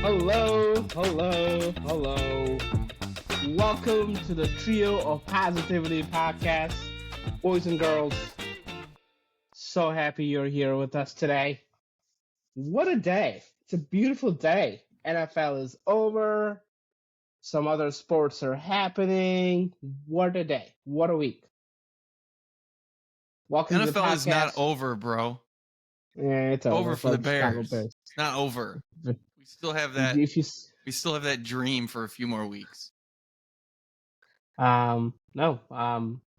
Hello, hello, hello. Welcome to the Trio of Positivity podcast. Boys and girls, so happy you're here with us today. What a day! It's a beautiful day. NFL is over. Some other sports are happening. What a day. What a week. Welcome to the NFL is not podcast. over, bro. Yeah, it's Over for the Chicago Bears. It's not over. We still have that. We still have that dream for a few more weeks. No.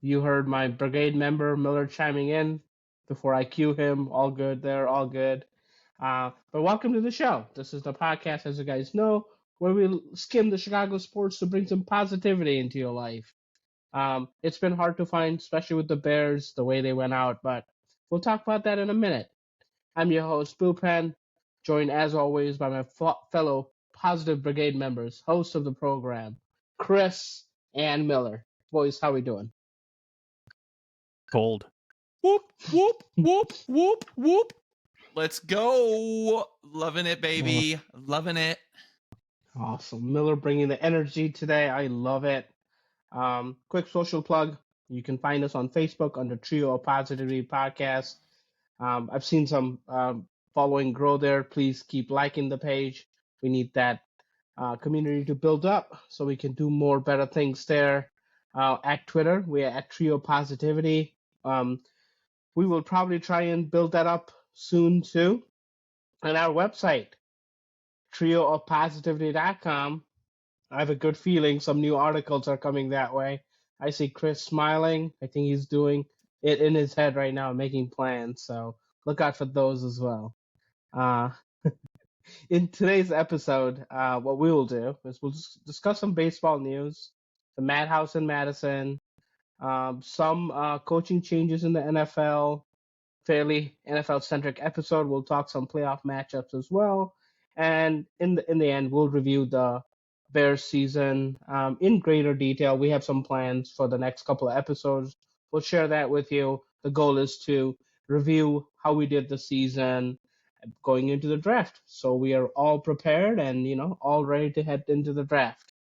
You heard my brigade member Miller chiming in before I cue him. All good there, all good. But welcome to the show. This is the podcast, as you guys know, where we skim the Chicago sports to bring some positivity into your life. It's been hard to find, especially with the Bears, the way they went out, but we'll talk about that in a minute. I'm your host, Bullpen, joined as always by my fellow Positive Brigade members, hosts of the program, Chris and Miller. Boys, how we doing? Cold. Whoop, whoop, whoop, whoop, whoop. Let's go. Loving it, baby. Loving it. Awesome. Miller bringing the energy today. I love it. Quick social plug. You can find us on Facebook under Trio of Positivity Podcast. I've seen some following grow there. Please keep liking the page. We need that community to build up so we can do more better things there. At Twitter, we are at Trio Positivity. We will probably try and build that up soon too. And our website, trioofpositivity.com. I have a good feeling some new articles are coming that way. I see Chris smiling. I think he's doing it in his head right now, making plans. So look out for those as well. In today's episode, what we will do is we'll discuss some baseball news, the madhouse in Madison, some coaching changes in the NFL, fairly NFL-centric episode. We'll talk some playoff matchups as well, and in the end, we'll review the Bears season in greater detail. We have some plans for the next couple of episodes. We'll share that with you. The goal is to review how we did the season going into the draft. So we are all prepared and, all ready to head into the draft.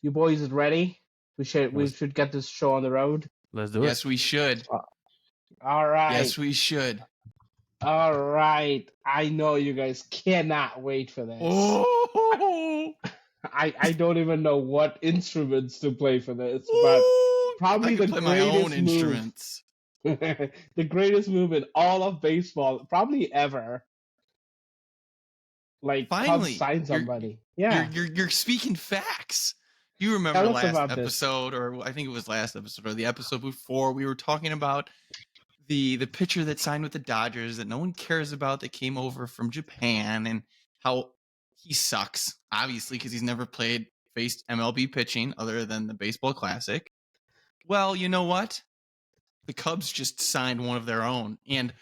You boys ready? We should get this show on the road. Let's do it. Yes, we should. All right. Yes, we should. All right. I know you guys cannot wait for this. Oh, I don't even know what instruments to play for this, but probably the play my own instruments. The greatest move in all of baseball, probably ever. Like, finally sign somebody. You're speaking facts. You remember last episode, or I think it was last episode, or the episode before, we were talking about the pitcher that signed with the Dodgers that no one cares about, that came over from Japan, and how he sucks, obviously, because he's never faced MLB pitching other than the Baseball Classic. Well, you know what? The Cubs just signed one of their own, and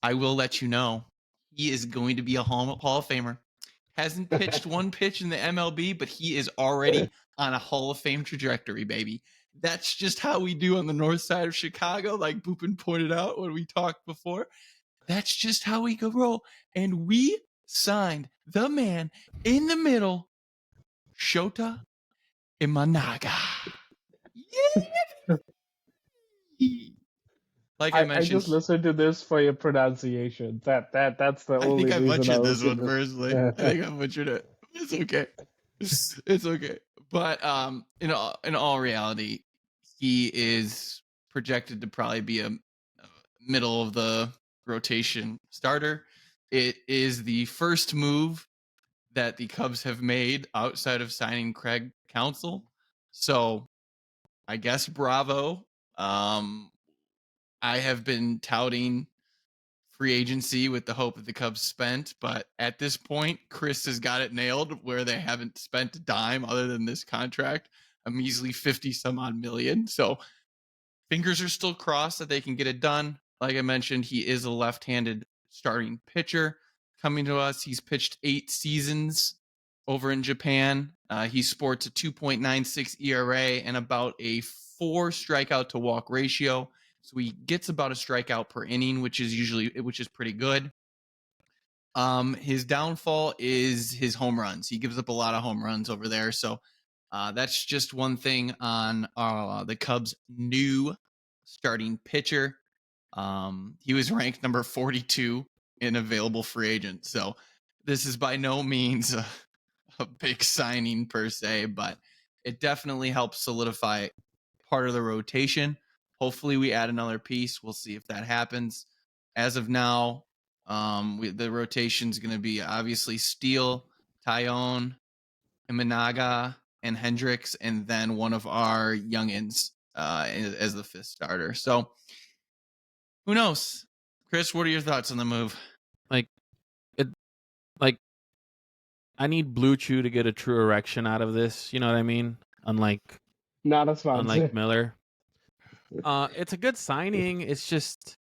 I will let you know, he is going to be a Hall of Famer. Hasn't pitched one pitch in the MLB, but he is already on a Hall of Fame trajectory, baby. That's just how we do on the north side of Chicago, like Boopin pointed out when we talked before. That's just how we go roll. And we signed the man in the middle, Shota Imanaga. Yeah. Like I mentioned, I just listened to this for your pronunciation. That's the only reason I butchered this one personally. I think I butchered it. It's okay. It's okay. But in all reality, he is projected to probably be a middle of the rotation starter. It is the first move that the Cubs have made outside of signing Craig Counsell. So I guess bravo. I have been touting free agency with the hope that the Cubs spent, but at this point, Chris has got it nailed where they haven't spent a dime other than this contract, a measly 50 some odd million. So fingers are still crossed that they can get it done. Like I mentioned, he is a left-handed starting pitcher coming to us. He's pitched 8 seasons over in Japan. He sports a 2.96 ERA and about a 4 strikeout to walk ratio. So he gets about a strikeout per inning, which is pretty good. His downfall is his home runs. He gives up a lot of home runs over there. So that's just one thing on the Cubs' new starting pitcher. He was ranked number 42 in available free agent. So this is by no means a big signing per se, but it definitely helps solidify part of the rotation. Hopefully we add another piece. We'll see if that happens. As of now, the rotation is going to be obviously Steele, Tyone, Imanaga, and Hendricks, and then one of our youngins as the fifth starter. So who knows? Chris, what are your thoughts on the move? I need Blue Chew to get a true erection out of this. You know what I mean? Unlike Miller. It's a good signing. It's just,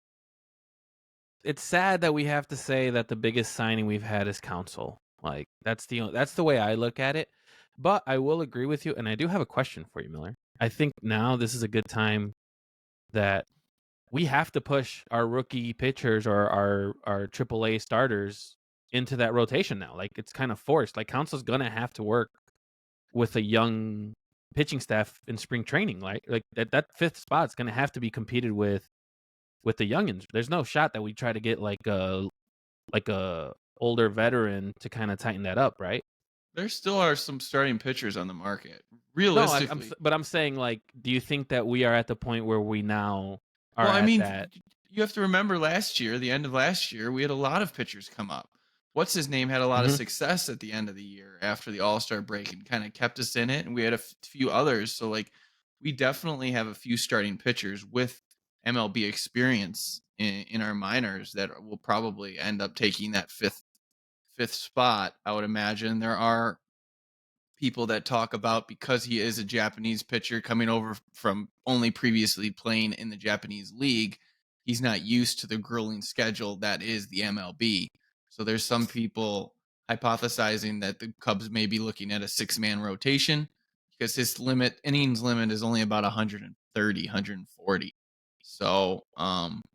it's sad that we have to say that the biggest signing we've had is Counsell. Like that's the way I look at it. But I will agree with you, and I do have a question for you, Miller. I think now this is a good time that we have to push our rookie pitchers or our AAA starters into that rotation now. Like it's kind of forced. Like Counsell's gonna have to work with a young pitching staff in spring training. Like that fifth spot's gonna have to be competed with the youngins. There's no shot that we try to get like a older veteran to kind of tighten that up, right? There still are some starting pitchers on the market. Realistically. No, I'm saying, like, do you think that we are at the point where we now are that? You have to remember last year, the end of last year, we had a lot of pitchers come up. What's his name had a lot of success at the end of the year after the All-Star break and kind of kept us in it. And we had a few others. So, like, we definitely have a few starting pitchers with MLB experience in our minors that will probably end up taking that fifth spot. I would imagine there are people that talk about, because he is a Japanese pitcher coming over from only previously playing in the Japanese league, he's not used to the grueling schedule that is the MLB. So there's some people hypothesizing that the Cubs may be looking at a 6-man rotation because his innings limit is only about 130, 140. So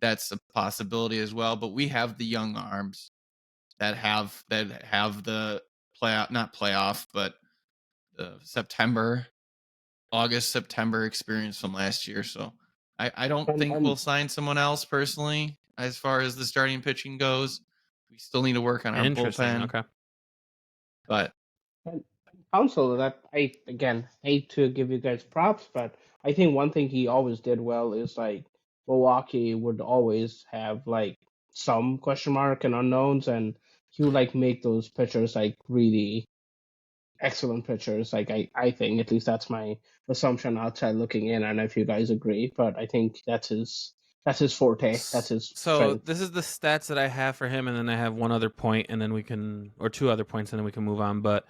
that's a possibility as well. But we have the young arms that have the not playoff, but the August-September experience from last year. So I don't think we'll sign someone else personally as far as the starting pitching goes. We still need to work on our bullpen. Okay. But Counsell, that I again hate to give you guys props, but I think one thing he always did well is like Milwaukee would always have like some question mark and unknowns, and he would like make those pitchers like really excellent pitchers. Like I think at least that's my assumption outside looking in. I don't know if you guys agree, but I think that's his forte. That's his strength. This is the stats that I have for him, and then I have one other point, and then we can, or two other points, and then we can move on. But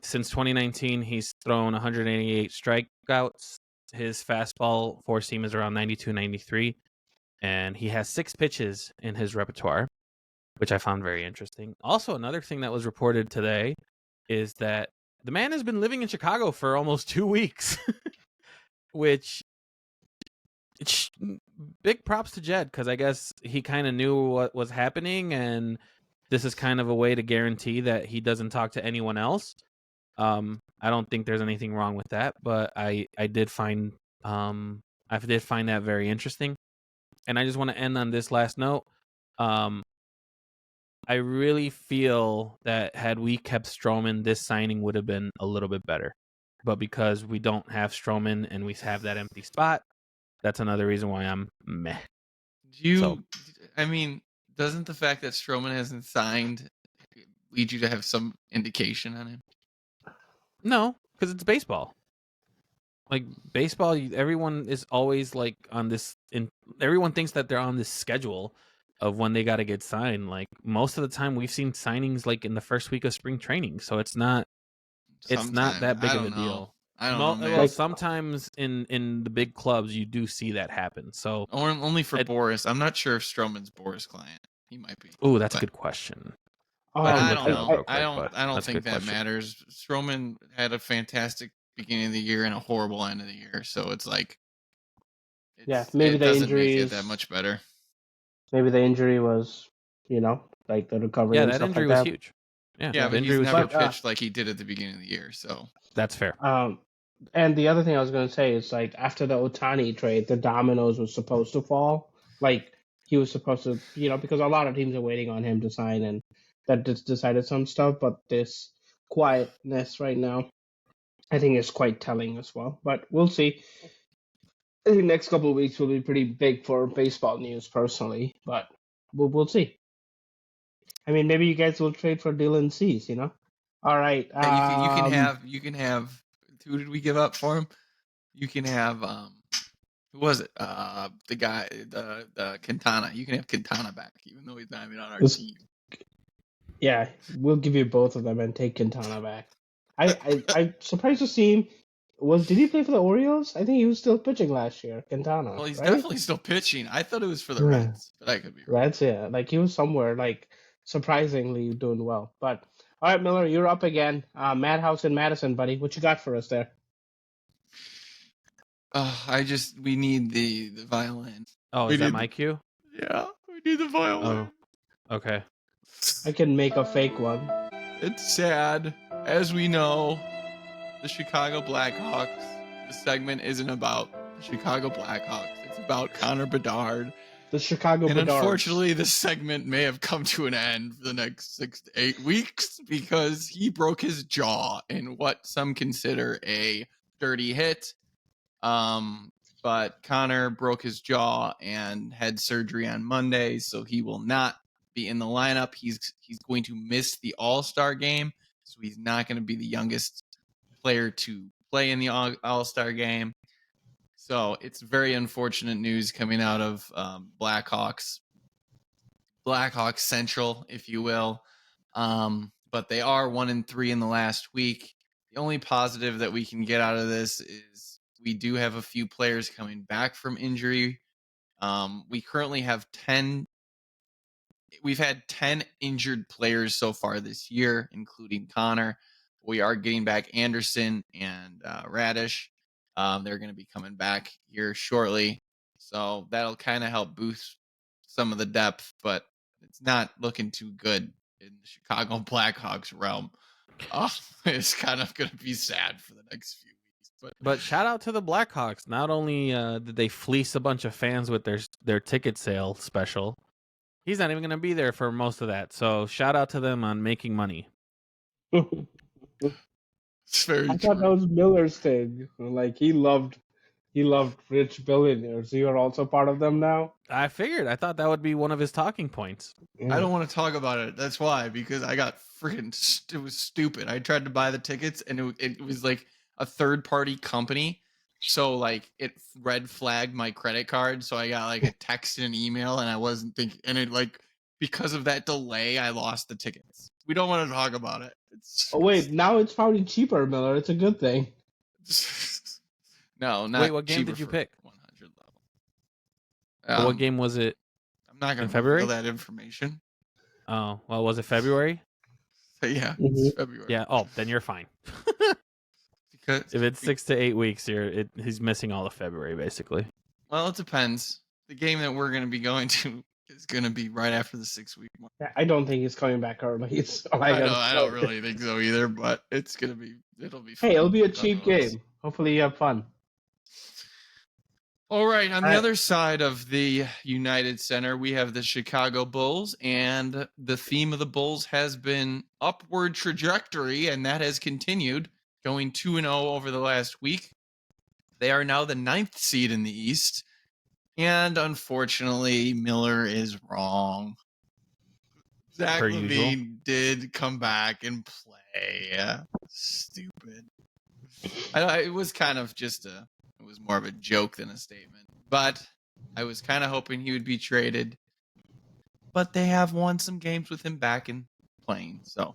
since 2019, he's thrown 188 strikeouts. His fastball four seam is around 92, 93, and he has 6 pitches in his repertoire, which I found very interesting. Also, another thing that was reported today is that the man has been living in Chicago for almost 2 weeks, which big props to Jed, because I guess he kind of knew what was happening, and this is kind of a way to guarantee that he doesn't talk to anyone else. I don't think there's anything wrong with that, but I did find that very interesting. And I just want to end on this last note. I really feel that had we kept Stroman, this signing would have been a little bit better. But because we don't have Stroman and we have that empty spot, that's another reason why I'm meh. I mean, doesn't the fact that Stroman hasn't signed lead you to have some indication on him? No, because it's baseball. Like baseball, everyone is always like on this. Everyone thinks that they're on this schedule of when they got to get signed. Like most of the time, we've seen signings like in the first week of spring training, so it's not that big of a deal. I don't know. Well, sometimes in the big clubs, you do see that happen. So only for Boris. I'm not sure if Stroman's Boris client. He might be. Oh, that's a good question. But I don't know. I don't think that matters. Stroman had a fantastic beginning of the year and a horrible end of the year, so it's like, maybe the doesn't injury make it that much better. Maybe the injury was, like the recovery. Yeah, and that stuff injury like was that. huge. Yeah, but injury he's was never huge. pitched like he did at the beginning of the year. So that's fair. And the other thing I was going to say is like after the Otani trade, the dominoes was supposed to fall. Like he was supposed to, because a lot of teams are waiting on him to sign, and that just decided some stuff. But this quietness right now, I think, is quite telling as well. But we'll see. I think next couple of weeks will be pretty big for baseball news, personally. But we'll see. I mean, maybe you guys will trade for Dylan Cease, All right. yeah, you can have. Who did we give up for him? You can have who was it? The guy, the Quintana. You can have Quintana back, even though he's not even on our team. Yeah, we'll give you both of them and take Quintana back. I'm surprised to see him. Did he play for the Orioles? I think he was still pitching last year. Quintana. Well, he's right? definitely still pitching. I thought it was for the Reds, but I could be wrong. Reds, yeah. Like he was somewhere, like surprisingly doing well. But all right, Miller, you're up again. Madhouse and Madison, buddy. What you got for us there? We need the violin. Oh, is that my cue? Yeah, we need the violin. Oh, okay. I can make a fake one. It's sad. As we know, the Chicago Blackhawks. The segment isn't about the Chicago Blackhawks. It's about Connor Bedard. The Chicago And Bedards. unfortunately, this segment may have come to an end for the next 6 to 8 weeks because he broke his jaw in what some consider a dirty hit. But Connor broke his jaw and had surgery on Monday, so he will not be in the lineup. He's going to miss the All-Star game, so he's not going to be the youngest player to play in the All-Star game. So it's very unfortunate news coming out of Blackhawks Central, if you will. But they are 1-3 in the last week. The only positive that we can get out of this is we do have a few players coming back from injury. We currently have 10. We've had 10 injured players so far this year, including Connor. We are getting back Anderson and Radish. They're going to be coming back here shortly. So that'll kind of help boost some of the depth, but it's not looking too good in the Chicago Blackhawks realm. It's kind of going to be sad for the next few weeks. But shout out to the Blackhawks. Not only did they fleece a bunch of fans with their ticket sale special, he's not even going to be there for most of that. So shout out to them on making money. It's very I thought that was Miller's thing. Like he loved rich billionaires. You are also part of them now? I figured. I thought that would be one of his talking points. Yeah. I don't want to talk about it. That's why, because I got freaking, it was stupid. I tried to buy the tickets and it was like a third party company. So like it red flagged my credit card. So I got like a text and an email and I wasn't thinking, and it like, because of that delay, I lost the tickets. We don't want to talk about it. Oh wait, now it's probably cheaper, Miller. It's a good thing. No, not. Wait, what game did you pick? 100 level. What game was it? I'm not going to reveal that information. Oh, well, was it February? Yeah, it's February. Yeah. Oh, then you're fine. Because if it's 6 to 8 weeks, he's missing all of February, basically. Well, it depends. The game that we're going to be going to is going to be right after the 6-week mark. Yeah, I don't think he's coming back early. I don't really think so either, but it'll be fun. Hey, it'll be a cheap game. Hopefully you have fun. All right, on the other side of the United Center, we have the Chicago Bulls, and the theme of the Bulls has been upward trajectory, and that has continued, going 2-0 over the last week. They are now the 9th seed in the East, and unfortunately, Miller is wrong. Zach LaVine did come back and play. Stupid. It was kind of it was more of a joke than a statement. But I was kind of hoping he would be traded. But they have won some games with him back and playing. So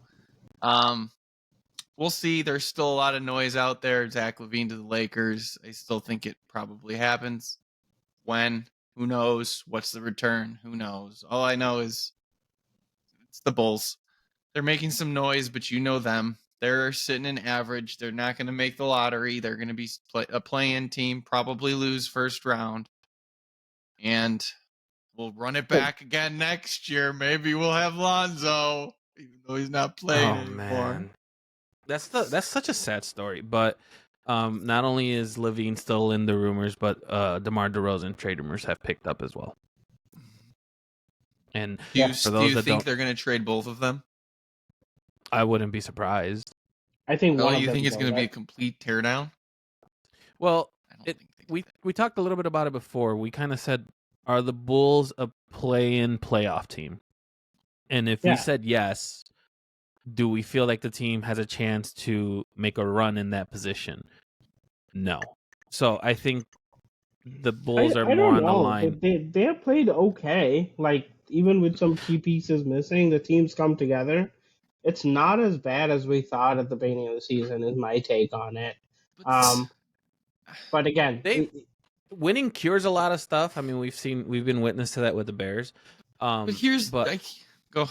we'll see. There's still a lot of noise out there. Zach LaVine to the Lakers. I still think it probably happens. When? Who knows? What's the return? Who knows? All I know is it's the Bulls. They're making some noise, but you know them. They're sitting in average. They're not going to make the lottery. They're going to be a play-in team, probably lose first round. And We'll run it back again next year. Maybe we'll have Lonzo, even though he's not playing anymore. Man. That's such a sad story. But not only is Levine still in the rumors, but DeMar DeRozan trade rumors have picked up as well. And do you think they're going to trade both of them? I wouldn't be surprised. I think one. You think it's going to be a complete teardown? Well, we talked a little bit about it before. We kind of said, are the Bulls a play-in playoff team? And if we said yes, do we feel like the team has a chance to make a run in that position? No. So I think the Bulls are more on the line. They have played okay. Like, even with some key pieces missing, the team's come together. It's not as bad as we thought at the beginning of the season, is my take on it. But again, winning cures a lot of stuff. I mean, we've been witness to that with the Bears. Go.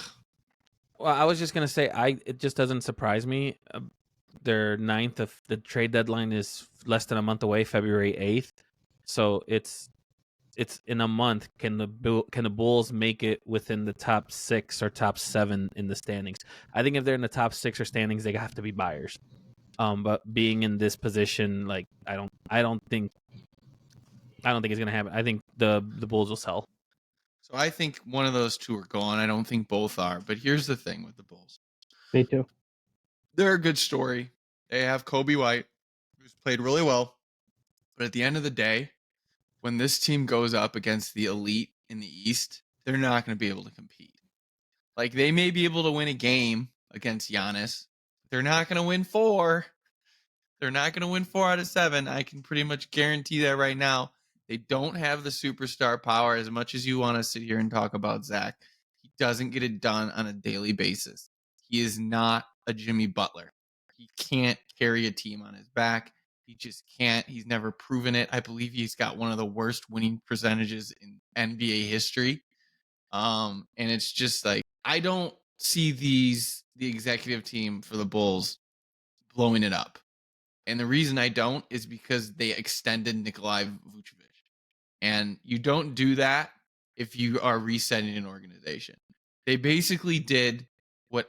Well, I was just gonna say, it just doesn't surprise me. Their 9th of the trade deadline is less than a month away, February 8th. So it's in a month. Can the Bulls make it within the top 6 or top 7 in the standings? I think if they're in the top 6 or standings, they have to be buyers. But being in this position, like I don't think it's gonna happen. I think the Bulls will sell. So I think one of those two are gone. I don't think both are. But here's the thing with the Bulls. Me too. They're a good story. They have Kobe White, who's played really well. But at the end of the day, when this team goes up against the elite in the East, they're not going to be able to compete. Like, they may be able to win a game against Giannis. They're not going to win 4. They're not going to win 4 out of 7. I can pretty much guarantee that right now. They don't have the superstar power as much as you want to sit here and talk about Zach. He doesn't get it done on a daily basis. He is not a Jimmy Butler. He can't carry a team on his back. He just can't. He's never proven it. I believe he's got one of the worst winning percentages in NBA history. And it's just like, I don't see the executive team for the Bulls blowing it up. And the reason I don't is because they extended Nikolai Vucevic. And you don't do that if you are resetting an organization. They basically did what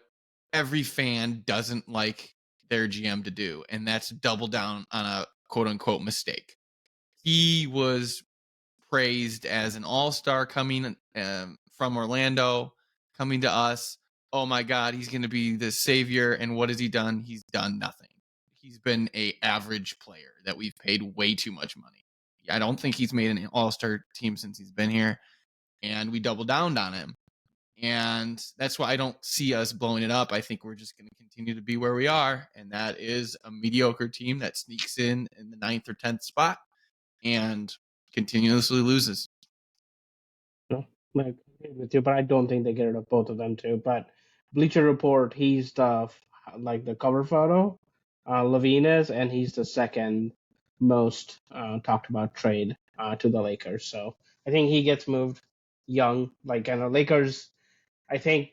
every fan doesn't like their GM to do, and that's double down on a quote-unquote mistake. He was praised as an all-star coming from Orlando, coming to us. Oh my God, he's going to be the savior. And what has he done? He's done nothing. He's been an average player that we've paid way too much money. I don't think he's made an all-star team since he's been here, and we doubled down on him. And that's why I don't see us blowing it up. I think we're just going to continue to be where we are, and that is a mediocre team that sneaks in the 9th or 10th spot and continuously loses. No, I agree with you, but I don't think they get rid of both of them too. But Bleacher Report, he's the cover photo. Levine is, and he's the second most talked about trade to the Lakers. So I think he gets moved young. Like, and the Lakers, I think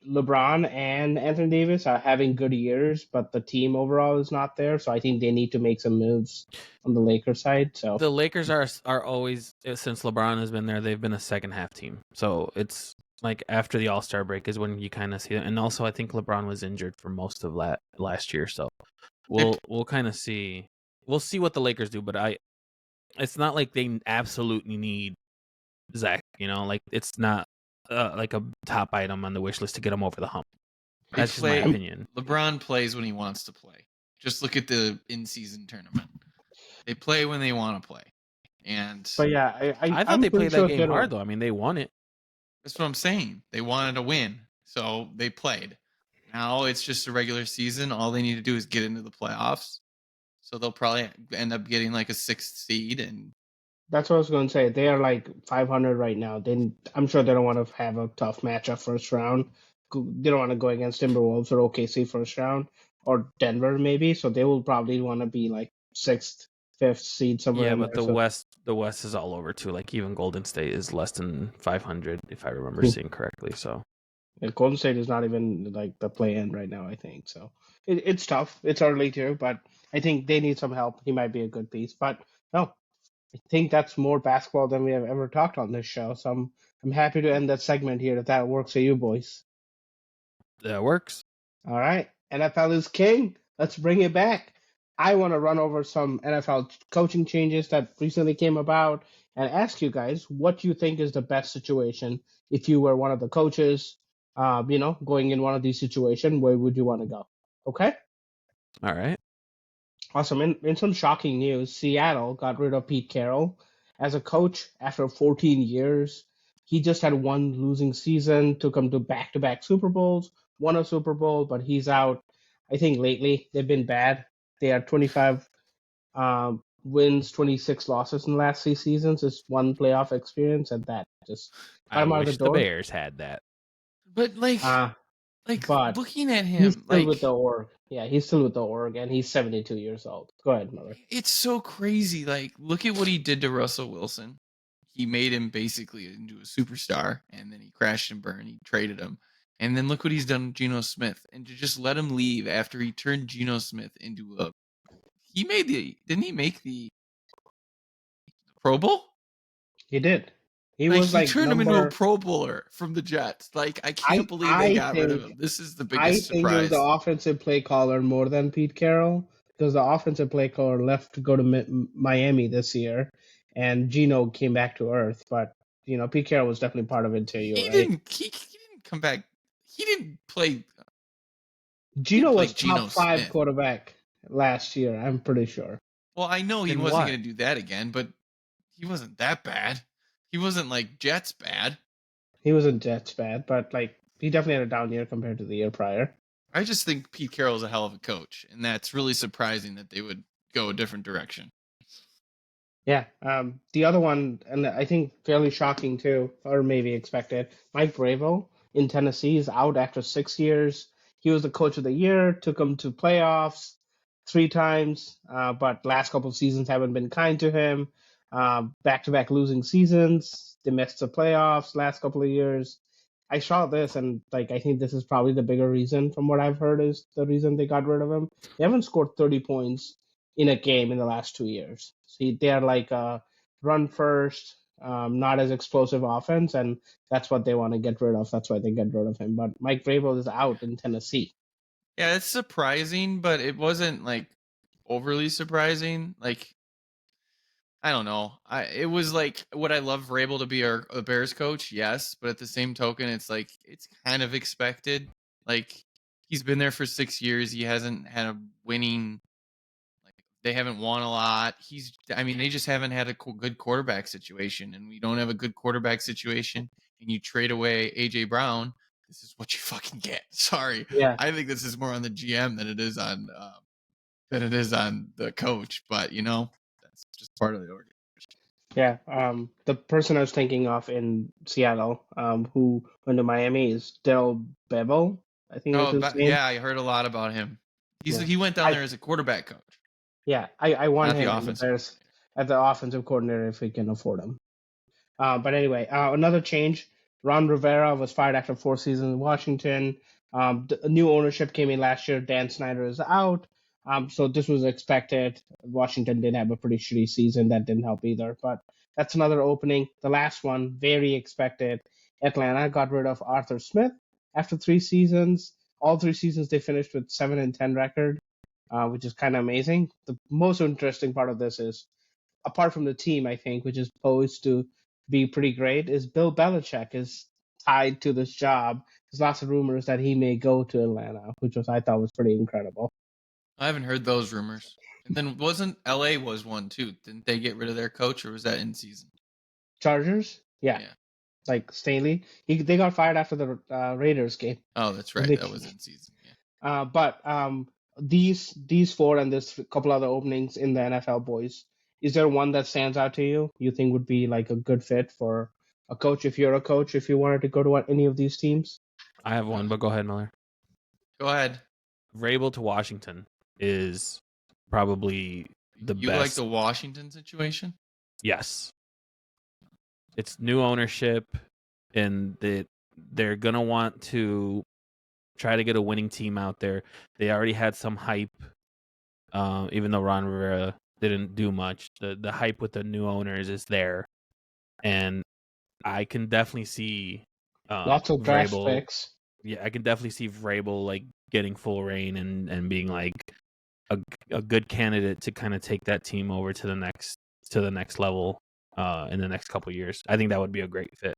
LeBron and Anthony Davis are having good years, but the team overall is not there. So I think they need to make some moves on the Lakers side. So the Lakers are always, since LeBron has been there, they've been a second half team. So it's like after the All-Star break is when you kind of see it. And also I think LeBron was injured for most of last year. So we'll kind of see. We'll see what the Lakers do, but it's not like they absolutely need Zach, like it's not like a top item on the wish list to get him over the hump. That's just my opinion. LeBron plays when he wants to play. Just look at the in-season tournament. They play when they want to play. But yeah, I thought they played that game hard though. I mean, they won it. That's what I'm saying. They wanted to win, so they played. Now it's just a regular season. All they need to do is get into the playoffs. So they'll probably end up getting like a 6th seed, and that's what I was going to say. They are like 500 right now. I'm sure they don't want to have a tough matchup first round. They don't want to go against Timberwolves or OKC first round, or Denver maybe. So they will probably want to be like 6th, 5th seed somewhere. Yeah, but the West is all over too. Like even Golden State is less than 500 if I remember seeing correctly. So Golden State is not even like the play-in right now, I think. So it's tough. It's early too, but I think they need some help. He might be a good piece. But no, I think that's more basketball than we have ever talked on this show. Some I'm happy to end that segment here if that works for you boys. That works. All right. NFL is king. Let's bring it back. I want to run over some NFL coaching changes that recently came about and ask you guys what you think is the best situation if you were one of the coaches, going in one of these situations, where would you want to go? Okay? All right. Awesome. In some shocking news, Seattle got rid of Pete Carroll as a coach after 14 years. He just had one losing season, took him to back-to-back Super Bowls, won a Super Bowl, but he's out. I think lately they've been bad. They are 25 wins, 26 losses in the last 3 seasons. It's one playoff experience, and that just I out wish the Bears had that. But but looking at him, he's still with the org. Yeah, he's still with the org, and he's 72 years old. Go ahead, Miller. It's so crazy. Like, look at what he did to Russell Wilson. He made him basically into a superstar, and then he crashed and burned. He traded him. And then look what he's done with Geno Smith. And to just let him leave after he turned Geno Smith into a... Didn't he make the Pro Bowl? He did. He turned him into a Pro Bowler from the Jets. Like, I can't believe they got rid of him. This is the biggest surprise. I think it was the offensive play caller more than Pete Carroll, because the offensive play caller left to go to Miami this year, and Geno came back to earth. But Pete Carroll was definitely part of it too. He didn't come back. He didn't play. Geno was top 5 quarterback last year. I'm pretty sure. Well, I know he wasn't going to do that again, but he wasn't that bad. He wasn't like Jets bad. He wasn't Jets bad, but he definitely had a down year compared to the year prior. I just think Pete Carroll is a hell of a coach, and that's really surprising that they would go a different direction. Yeah. The other one, and I think fairly shocking too, or maybe expected, Mike Vrabel in Tennessee is out after 6 years. He was the coach of the year, took them to playoffs 3 times, but last couple of seasons haven't been kind to him. Back-to-back losing seasons. They missed the playoffs last couple of years. I saw this, and I think this is probably the bigger reason from what I've heard is the reason they got rid of him. They haven't scored 30 points in a game in the last 2 years. See, they're like a run first, not as explosive offense, and that's what they want to get rid of. That's why they get rid of him. But Mike Vrabel is out in Tennessee. Yeah, it's surprising, but it wasn't overly surprising. I don't know. It was would I love Vrabel to be a Bears coach? Yes, but at the same token, it's it's kind of expected. He's been there for 6 years. He hasn't had a winning. They haven't won a lot. They just haven't had a good quarterback situation, and we don't have a good quarterback situation. And you trade away AJ Brown. This is what you fucking get. Sorry. Yeah. I think this is more on the GM than it is on the coach. But that's just part of the organization. Yeah, the person I was thinking of in Seattle, who went to Miami, is Daryl Bevell. I think that's his name. Yeah, I heard a lot about him. He went down there as a quarterback coach. Yeah, I want him at the offensive coordinator if we can afford him. But anyway, another change. Ron Rivera was fired after 4 seasons in Washington. The new ownership came in last year. Dan Snyder is out. So this was expected. Washington did have a pretty shitty season. That didn't help either. But that's another opening. The last one, very expected. Atlanta got rid of Arthur Smith after 3 seasons. All 3 seasons they finished with 7-10 record, which is kind of amazing. The most interesting part of this is, apart from the team, I think, which is posed to be pretty great, is Bill Belichick is tied to this job. There's lots of rumors that he may go to Atlanta, which I thought was pretty incredible. I haven't heard those rumors. And then wasn't LA was one too? Didn't they get rid of their coach, or was that in season? Chargers? Yeah. Staley. They got fired after the Raiders game. Oh, that's right. That was in season. Yeah. But these 4 and there's a couple other openings in the NFL, boys. Is there one that stands out to you? You think would be a good fit for a coach if you're a coach, if you wanted to go to any of these teams? I have one, but go ahead, Miller. Go ahead. Vrabel to Washington is probably the best. You like the Washington situation? Yes. It's new ownership, and they're going to want to try to get a winning team out there. They already had some hype, even though Ron Rivera didn't do much. The hype with the new owners is there. And I can definitely see lots of draft picks. Yeah, I can definitely see Vrabel like getting full reign and being like a good candidate to kind of take that team over to the next level in the next couple years. I think that would be a great fit.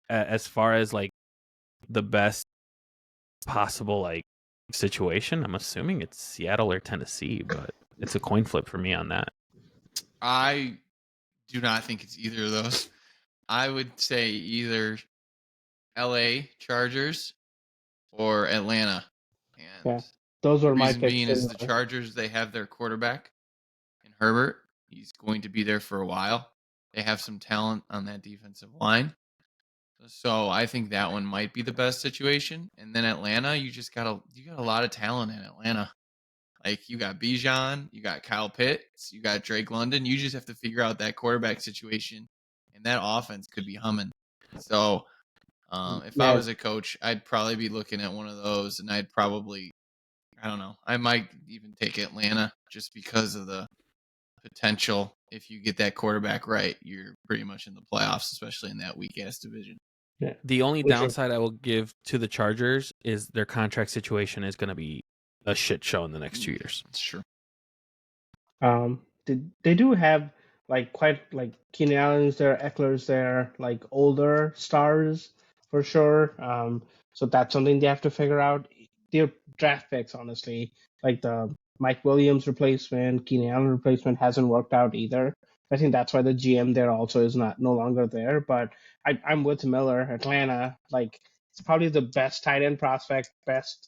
As far as like the best possible like situation, I'm assuming it's Seattle or Tennessee, but it's a coin flip for me on that. I do not think it's either of those. I would say either LA Chargers or Atlanta. And yeah, those are the my reason picks. being is the Chargers, they have their quarterback in Herbert. He's going to be there for a while. They have some talent on that defensive line. So I think that one might be the best situation. And then Atlanta, you got a lot of talent in Atlanta. Like you got Bijan, you got Kyle Pitts, you got Drake London. You just have to figure out that quarterback situation, and that offense could be humming. So if I was a coach, I'd probably be looking at one of those, and I'd probably, I don't know, I might even take Atlanta just because of the potential. If you get that quarterback right, you're pretty much in the playoffs, especially in that weak ass division. Yeah. The only downside I will give to the Chargers is their contract situation is going to be a shit show in the next 2 years. That's true. They do have like quite like Keenan Allen's there, Eckler's there, like older stars for sure. So that's something they have to figure out. Their draft picks, honestly, like the Mike Williams replacement, Keenan Allen replacement hasn't worked out either. I think that's why the GM there also is no longer there. But I'm with Miller. Atlanta, like it's probably the best tight end prospect, best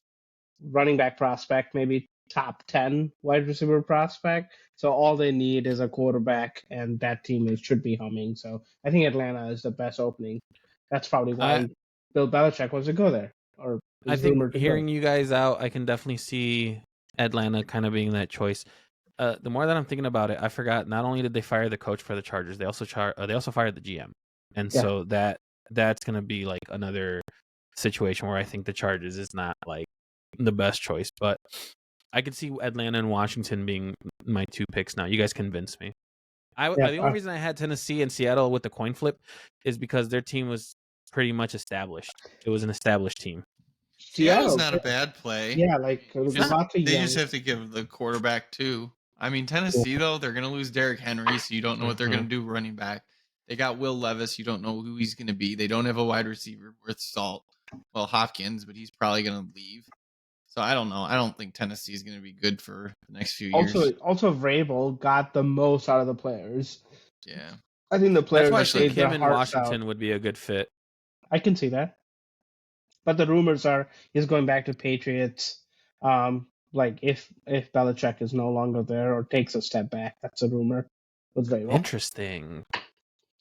running back prospect, maybe top 10 wide receiver prospect. So all they need is a quarterback, and that team should be humming. So I think Atlanta is the best opening. That's probably why Bill Belichick wants to go there. Or I think hearing you guys out, I can definitely see Atlanta kind of being that choice. The more that I'm thinking about it, I forgot. Not only did they fire the coach for the Chargers, they also fired the GM, and so that's going to be like another situation where I think the Chargers is not like the best choice. But I could see Atlanta and Washington being my two picks now. You guys convinced me. The only reason I had Tennessee and Seattle with the coin flip is because their team was pretty much established. It was an established team. Seattle's not a bad play. Yeah, like they just have to give the quarterback too. I mean, Tennessee though, they're going to lose Derrick Henry, so you don't know what they're going to do running back. They got Will Levis, you don't know who he's going to be. They don't have a wide receiver worth salt. Well, Hopkins, but he's probably going to leave. So I don't know. I don't think Tennessee is going to be good for the next few years. Also, Vrabel got the most out of the players. Yeah, I think the players. That's why him in Washington would be a good fit. I can see that, but the rumors are he's going back to Patriots. Like if Belichick is no longer there or takes a step back, that's a rumor with Vrabel. Interesting,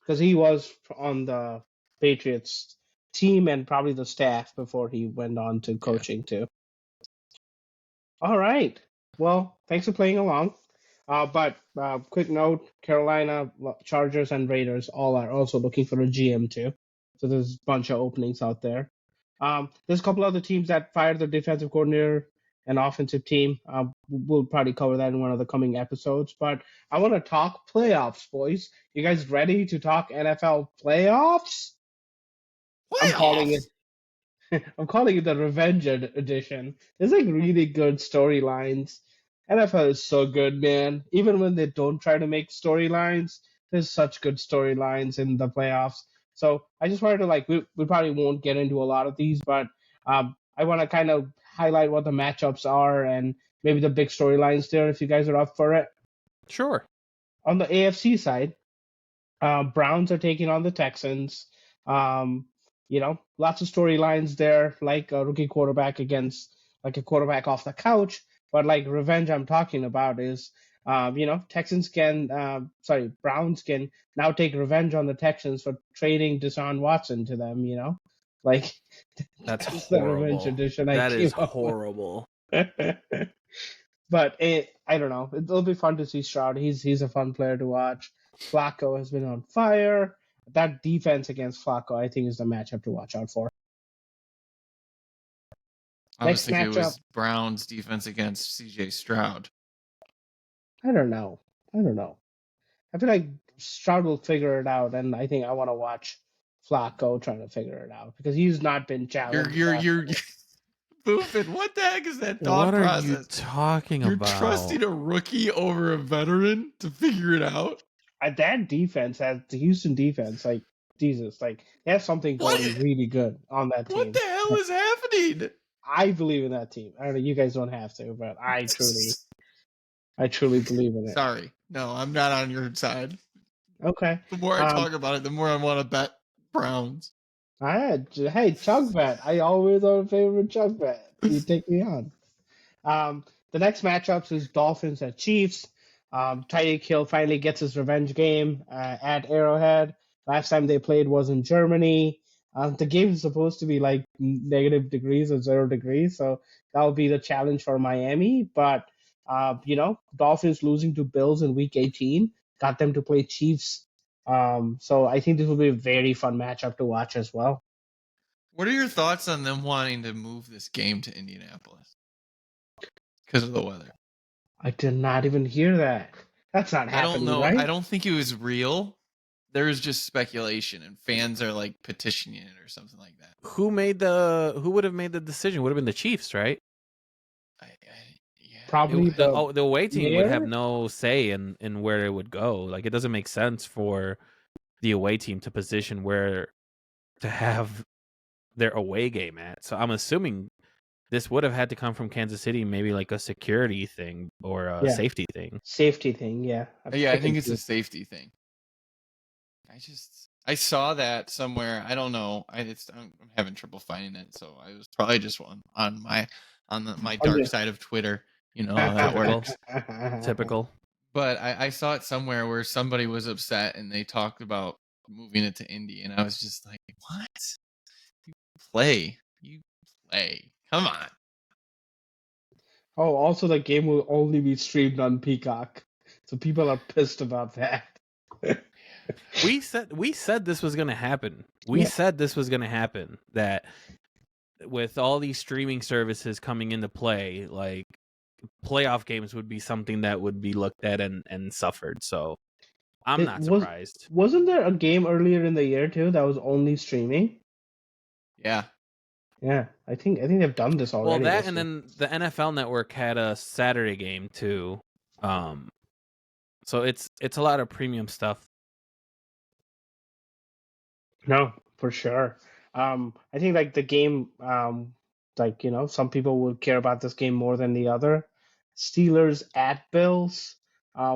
because he was on the Patriots team and probably the staff before he went on to coaching too. All right. Well, thanks for playing along. But quick note, Carolina, Chargers, and Raiders all are also looking for a GM too. So there's a bunch of openings out there. There's a couple other teams that fired their defensive coordinator and offensive team. We'll probably cover that in one of the coming episodes. But I want to talk playoffs, boys. You guys ready to talk NFL playoffs? I'm calling it the Revenge Edition. There's like really good storylines. NFL is so good, man. Even when they don't try to make storylines, there's such good storylines in the playoffs. So I just wanted to we probably won't get into a lot of these, but I want to kind of highlight what the matchups are and maybe the big storylines there if you guys are up for it. Sure. On the AFC side, Browns are taking on the Texans. Lots of storylines there, like a rookie quarterback against like a quarterback off the couch. But like revenge I'm talking about is, Browns can now take revenge on the Texans for trading Deshaun Watson to them, Like that's horrible. The revenge edition. That is horrible. But I don't know. It'll be fun to see Stroud. He's a fun player to watch. Flacco has been on fire. That defense against Flacco, I think, is the matchup to watch out for. I was thinking it was Browns defense against CJ Stroud. I don't know. I feel like Stroud will figure it out, and I think I want to watch Flacco trying to figure it out because he's not been challenged. You're Buffin, what the heck is that thought process? What are you talking about? You're trusting a rookie over a veteran to figure it out? That defense has the Houston defense, like Jesus, like they have something going really good on that team. What the hell is happening? I believe in that team. I don't know, you guys don't have to, but I truly believe in it. Sorry. No, I'm not on your side. Okay. The more I talk about it, the more I want to bet Browns. Hey, Chug Bet. I always have a favorite Chug Bet. You take me on. The next matchups is Dolphins at Chiefs. Tyreek Hill finally gets his revenge game at Arrowhead. Last time they played was in Germany. The game is supposed to be like negative degrees or 0 degrees, so that'll be the challenge for Miami. But Dolphins losing to Bills in Week 18 got them to play Chiefs. So I think this will be a very fun matchup to watch as well. What are your thoughts on them wanting to move this game to Indianapolis because of the weather? I did not even hear that. That's not happening, I don't know. right? I don't think it was real. There's just speculation, and fans are like petitioning it or something like that. Who would have made the decision? Would have been the Chiefs, right? Yeah. Probably the away team would have no say in where it would go. Like, it doesn't make sense for the away team to position where to have their away game at. So I'm assuming this would have had to come from Kansas City, maybe like a security thing or a safety thing. Safety thing, yeah. I think it's a safety thing. I saw that somewhere. I don't know. I'm having trouble finding it, so I was probably just on my dark side of Twitter. You know how that works. Typical. But I saw it somewhere where somebody was upset and they talked about moving it to Indy, and I was just like, "What? You play? Come on!" Oh, also the game will only be streamed on Peacock, so people are pissed about that. We said this was going to happen. We said this was going to happen. That with all these streaming services coming into play, like playoff games would be something that would be looked at and suffered. So I'm not surprised. Wasn't there a game earlier in the year too that was only streaming? Yeah. Yeah, I think they've done this already. Well, that and then the NFL Network had a Saturday game too. So it's a lot of premium stuff. No, for sure. I think like the game, some people will care about this game more than the other. Steelers at Bills.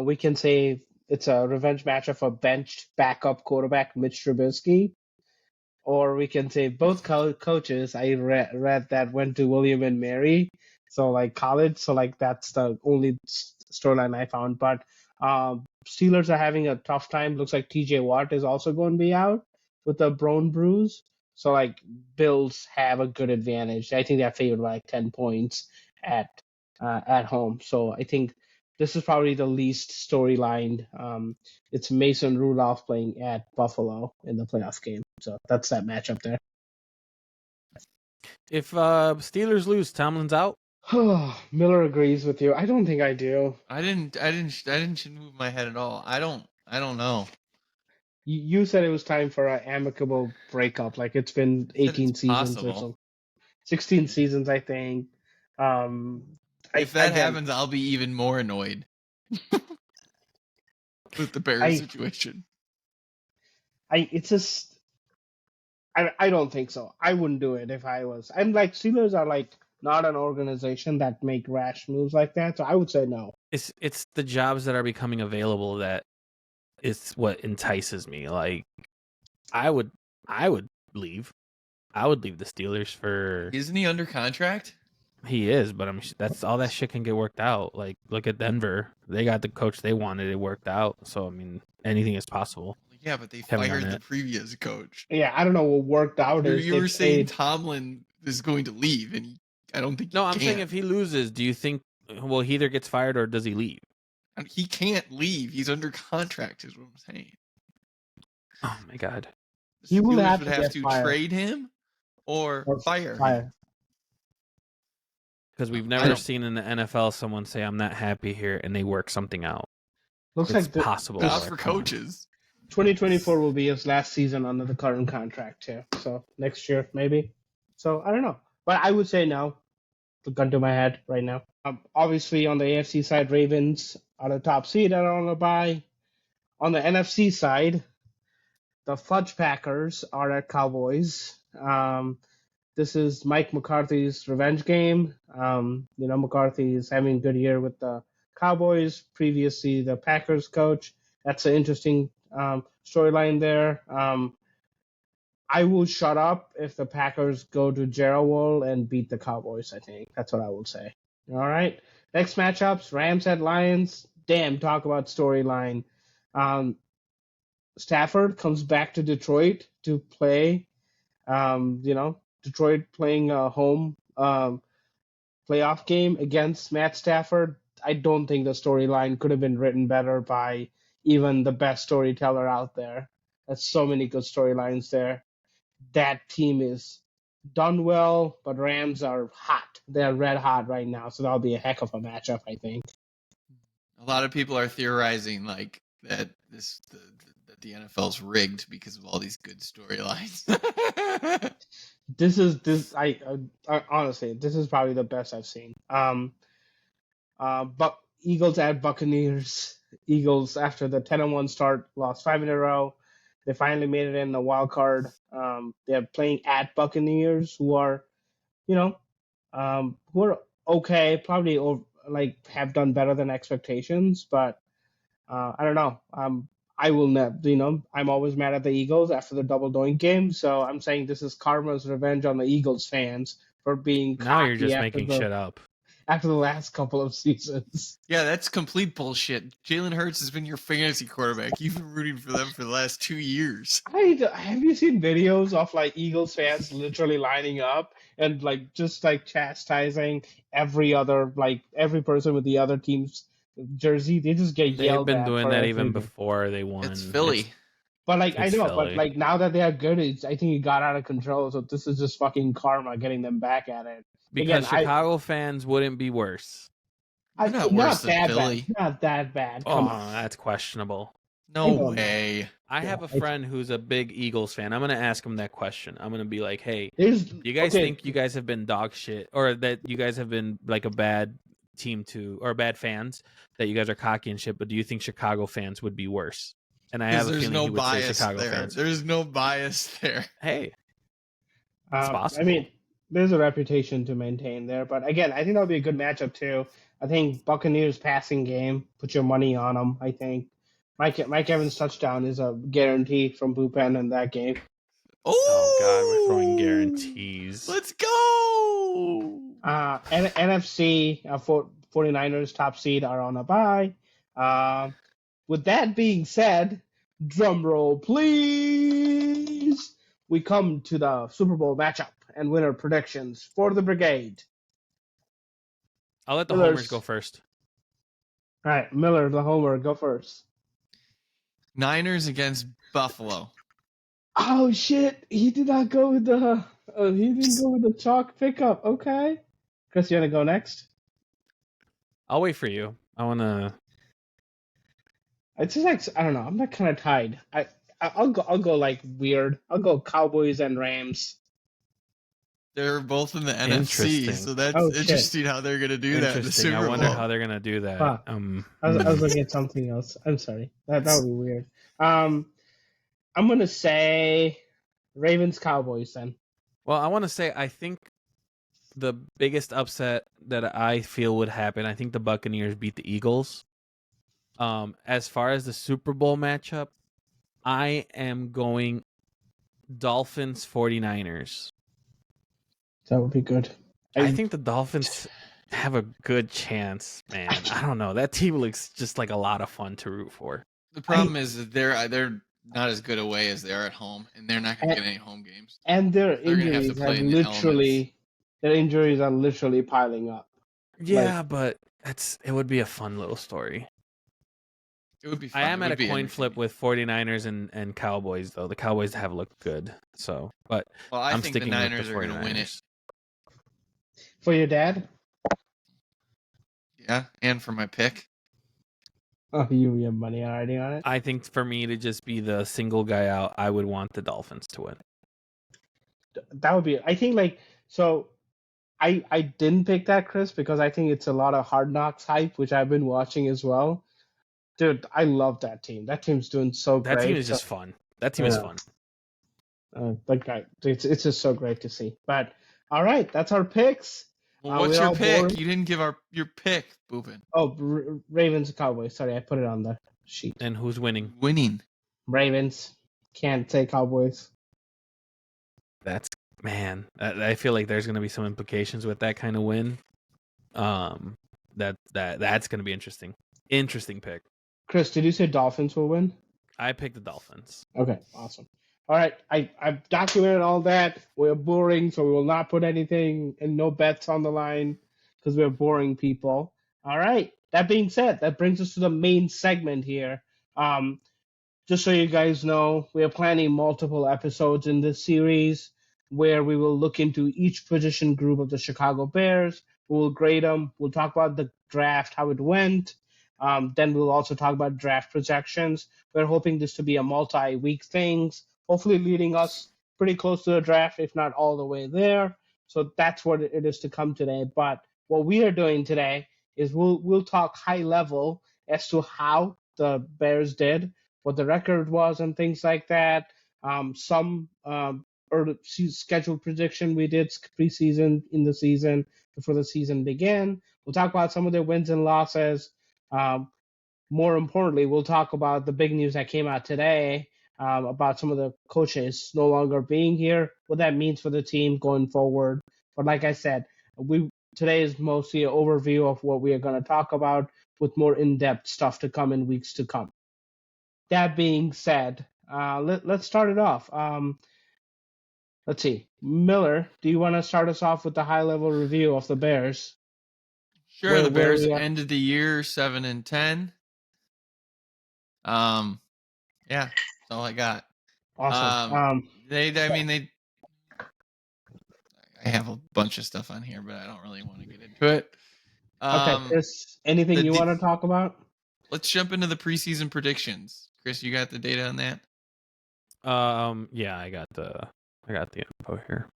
We can say it's a revenge matchup for benched backup quarterback Mitch Trubisky. Or we can say both coaches. I read that went to William and Mary, so like college. So like that's the only storyline I found. But Steelers are having a tough time. Looks like T.J. Watt is also going to be out with a bone bruise. So like Bills have a good advantage. I think they're favored by like 10 points at home. So I think this is probably the least storyline. It's Mason Rudolph playing at Buffalo in the playoff game. So that's that matchup there. If Steelers lose, Tomlin's out. Miller agrees with you. I don't think I do. I didn't move my head at all. I don't know. You said it was time for an amicable breakup. Like it's been 18 seasons or so. 16 seasons, I think. If that happens, I'll be even more annoyed with the Bears situation. I don't think so. I wouldn't do it if I was. And like Steelers are like not an organization that make rash moves like that, so I would say no. It's the jobs that are becoming available that is what entices me. Like I would leave. I would leave the Steelers for. Isn't he under contract? He is, but that's all that shit can get worked out. Like, look at Denver; they got the coach they wanted. It worked out. So I mean, anything is possible. Yeah, but they fired the previous coach. Yeah, I don't know what worked out. You were saying Tomlin is going to leave, and I don't think. No, I'm saying if he loses, do you think? Well, he either gets fired or does he leave? He can't leave. He's under contract, is what I'm saying. Oh my god! He would have to trade him or fire him. Because we've never seen in the NFL someone say, "I'm not happy here," and they work something out. Looks it's like possible. Not for coaches. 2024 will be his last season under the current contract too. So next year maybe. So I don't know, but I would say no. The gun to my head right now. Obviously on the AFC side, Ravens are the top seed. I don't want to buy. On the NFC side, the Fudge Packers are at Cowboys. This is Mike McCarthy's revenge game. McCarthy is having a good year with the Cowboys. Previously, the Packers coach. That's an interesting storyline there. I will shut up if the Packers go to Gerald World and beat the Cowboys, I think. That's what I will say. All right. Next matchups, Rams at Lions. Damn, talk about storyline. Stafford comes back to Detroit to play. Detroit playing a home playoff game against Matt Stafford. I don't think the storyline could have been written better by even the best storyteller out there. There's so many good storylines there. That team is done well, but Rams are hot. They're red hot right now, so that'll be a heck of a matchup, I think. A lot of people are theorizing like that the NFL's rigged because of all these good storylines. Honestly, this is probably the best I've seen. But Eagles at Buccaneers. Eagles, after the 10-1 start, lost 5 in a row. They finally made it in the wild card. They're playing at Buccaneers, who are, who are okay, probably have done better than expectations. But I don't know. I will not. I'm always mad at the Eagles after the double doink game. So I'm saying this is karma's revenge on the Eagles fans for being cocky. Now you're just making shit up. After the last couple of seasons. Yeah, that's complete bullshit. Jalen Hurts has been your fantasy quarterback. You've been rooting for them for the last 2 years. Have you seen videos of Eagles fans literally lining up and just chastising every person with the other team's jersey? They just get yelled at. They've been doing that even before they won. It's Philly. I know, Philly. But now that they are good, I think it got out of control. So this is just fucking karma getting them back at it. Because Chicago fans wouldn't be worse. Not worse than Philly. Not that bad. Oh, that's questionable. No way. I have a friend who's a big Eagles fan. I'm going to ask him that question. I'm going to be like, hey, you guys think you guys have been dog shit or that you guys have been a bad team or bad fans, that you guys are cocky and shit, but do you think Chicago fans would be worse? And I have a feeling he would say Chicago fans. There's no bias there. Hey, it's possible. I mean, there's a reputation to maintain there, but again, I think that'll be a good matchup too. I think Buccaneers passing game, put your money on them. I think Mike Evans' touchdown is a guarantee from bullpen in that game. Oh God, we're throwing guarantees. Let's go. NFC 49ers top seed are on a bye. With that being said, drum roll please. We come to the Super Bowl matchup and winner predictions for the Brigade. I'll let the homers go first. All right, Miller, the homer, go first. Niners against Buffalo. Oh shit! He did not go with the. He didn't go with the chalk pickup. Okay, Chris, you wanna go next? I'll wait for you. I wanna. It's just I don't know. I'm not kind of tied. I'll go weird. I'll go Cowboys and Rams. They're both in the NFC, so that's interesting how they're gonna do that in the Super Bowl. I wonder how they're gonna do that. Huh. I was looking at something else. I'm sorry. That would be weird. I'm gonna say Ravens Cowboys then. Well, I want to say I think the biggest upset that I feel would happen, I think the Buccaneers beat the Eagles. As far as the Super Bowl matchup, I am going Dolphins 49ers. That would be good. I think the Dolphins have a good chance, man. I don't know. That team looks just like a lot of fun to root for. The problem is that they're not as good away as they are at home, and they're not going to get any home games. And their injuries are literally piling up. Yeah, but it would be a fun little story. It would be fun. I am at a coin flip with 49ers and Cowboys, though. The Cowboys have looked good. But I think the Niners are going to win it. For your dad? Yeah, and for my pick. Oh, you have money already on it? I think for me to just be the single guy out, I would want the Dolphins to win. That would be. I think so. I didn't pick that, Chris, because I think it's a lot of Hard Knocks hype, which I've been watching as well. Dude, I love that team. That team's doing so great. That team is just fun. That team is fun. It's just so great to see. But all right, that's our picks. What's your pick? Boring. You didn't give your pick, Boopin. Oh, Ravens and Cowboys. Sorry, I put it on the sheet. And who's winning? Winning. Ravens. Can't say Cowboys. That's man. I feel like there's going to be some implications with that kind of win. That's going to be interesting. Interesting pick. Chris, did you say Dolphins will win? I picked the Dolphins. Okay, awesome. All right, I've documented all that. We're boring, so we will not put anything and no bets on the line because we're boring people. All right. That being said, that brings us to the main segment here. Just so you guys know, we are planning multiple episodes in this series where we will look into each position group of the Chicago Bears. We'll grade them. We'll talk about the draft, how it went. Then we'll also talk about draft projections. We're hoping this to be a multi-week thing, hopefully leading us pretty close to the draft, if not all the way there. So that's what it is to come today. But what we are doing today is we'll talk high level as to how the Bears did, what the record was, and things like that. Some early scheduled prediction we did preseason in the season before the season began. We'll talk about some of their wins and losses. More importantly, we'll talk about the big news that came out today about some of the coaches no longer being here, what that means for the team going forward. But like I said, today is mostly an overview of what we are going to talk about, with more in-depth stuff to come in weeks to come. That being said, let's start it off. Let's see. Miller, do you want to start us off with the high-level review of the Bears? Sure. The Bears ended the year 7-10. Yeah, that's all I got. Awesome. I have a bunch of stuff on here, but I don't really want to get into it. Okay, Chris, anything you want to talk about? Let's jump into the preseason predictions. Chris, you got the data on that? Yeah, I got the info here.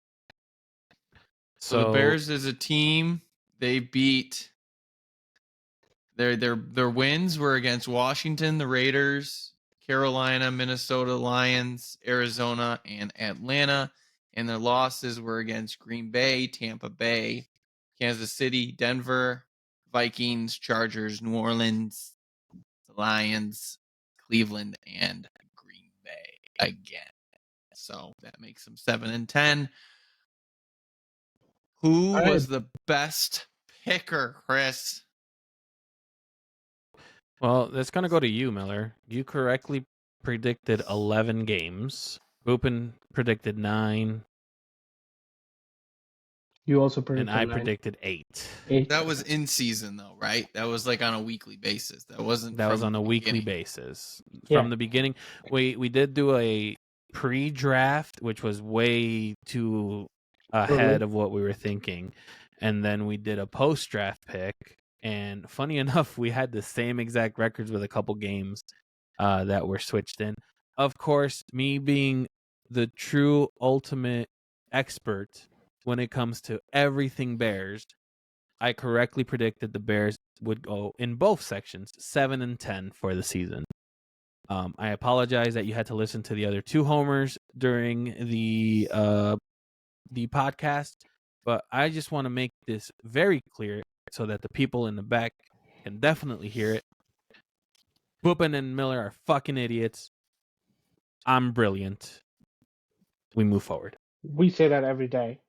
So the Bears as a team, they beat their wins were against Washington, the Raiders, Carolina, Minnesota Lions, Arizona, and Atlanta. And their losses were against Green Bay, Tampa Bay, Kansas City, Denver, Vikings, Chargers, New Orleans, the Lions, Cleveland, and Green Bay again. So that makes them 7-10. Who was the best picker, Chris? Well, that's going to go to you, Miller. You correctly predicted 11 games. Boopin predicted 9. You also predicted 9. And I 9. predicted 8. That was in season, though, right? That was like on a weekly basis. That was on a weekly basis. Yeah. From the beginning, we did do a pre-draft, which was way too ahead of what we were thinking. And then we did a post-draft pick. And funny enough, we had the same exact records with a couple games that were switched in. Of course, me being the true ultimate expert when it comes to everything Bears, I correctly predicted the Bears would go in both sections 7-10 for the season. I apologize that you had to listen to the other 2 homers during the podcast, but I just want to make this very clear so that the people in the back can definitely hear it. Boopin and Miller are fucking idiots. I'm brilliant. We move forward. We say that every day.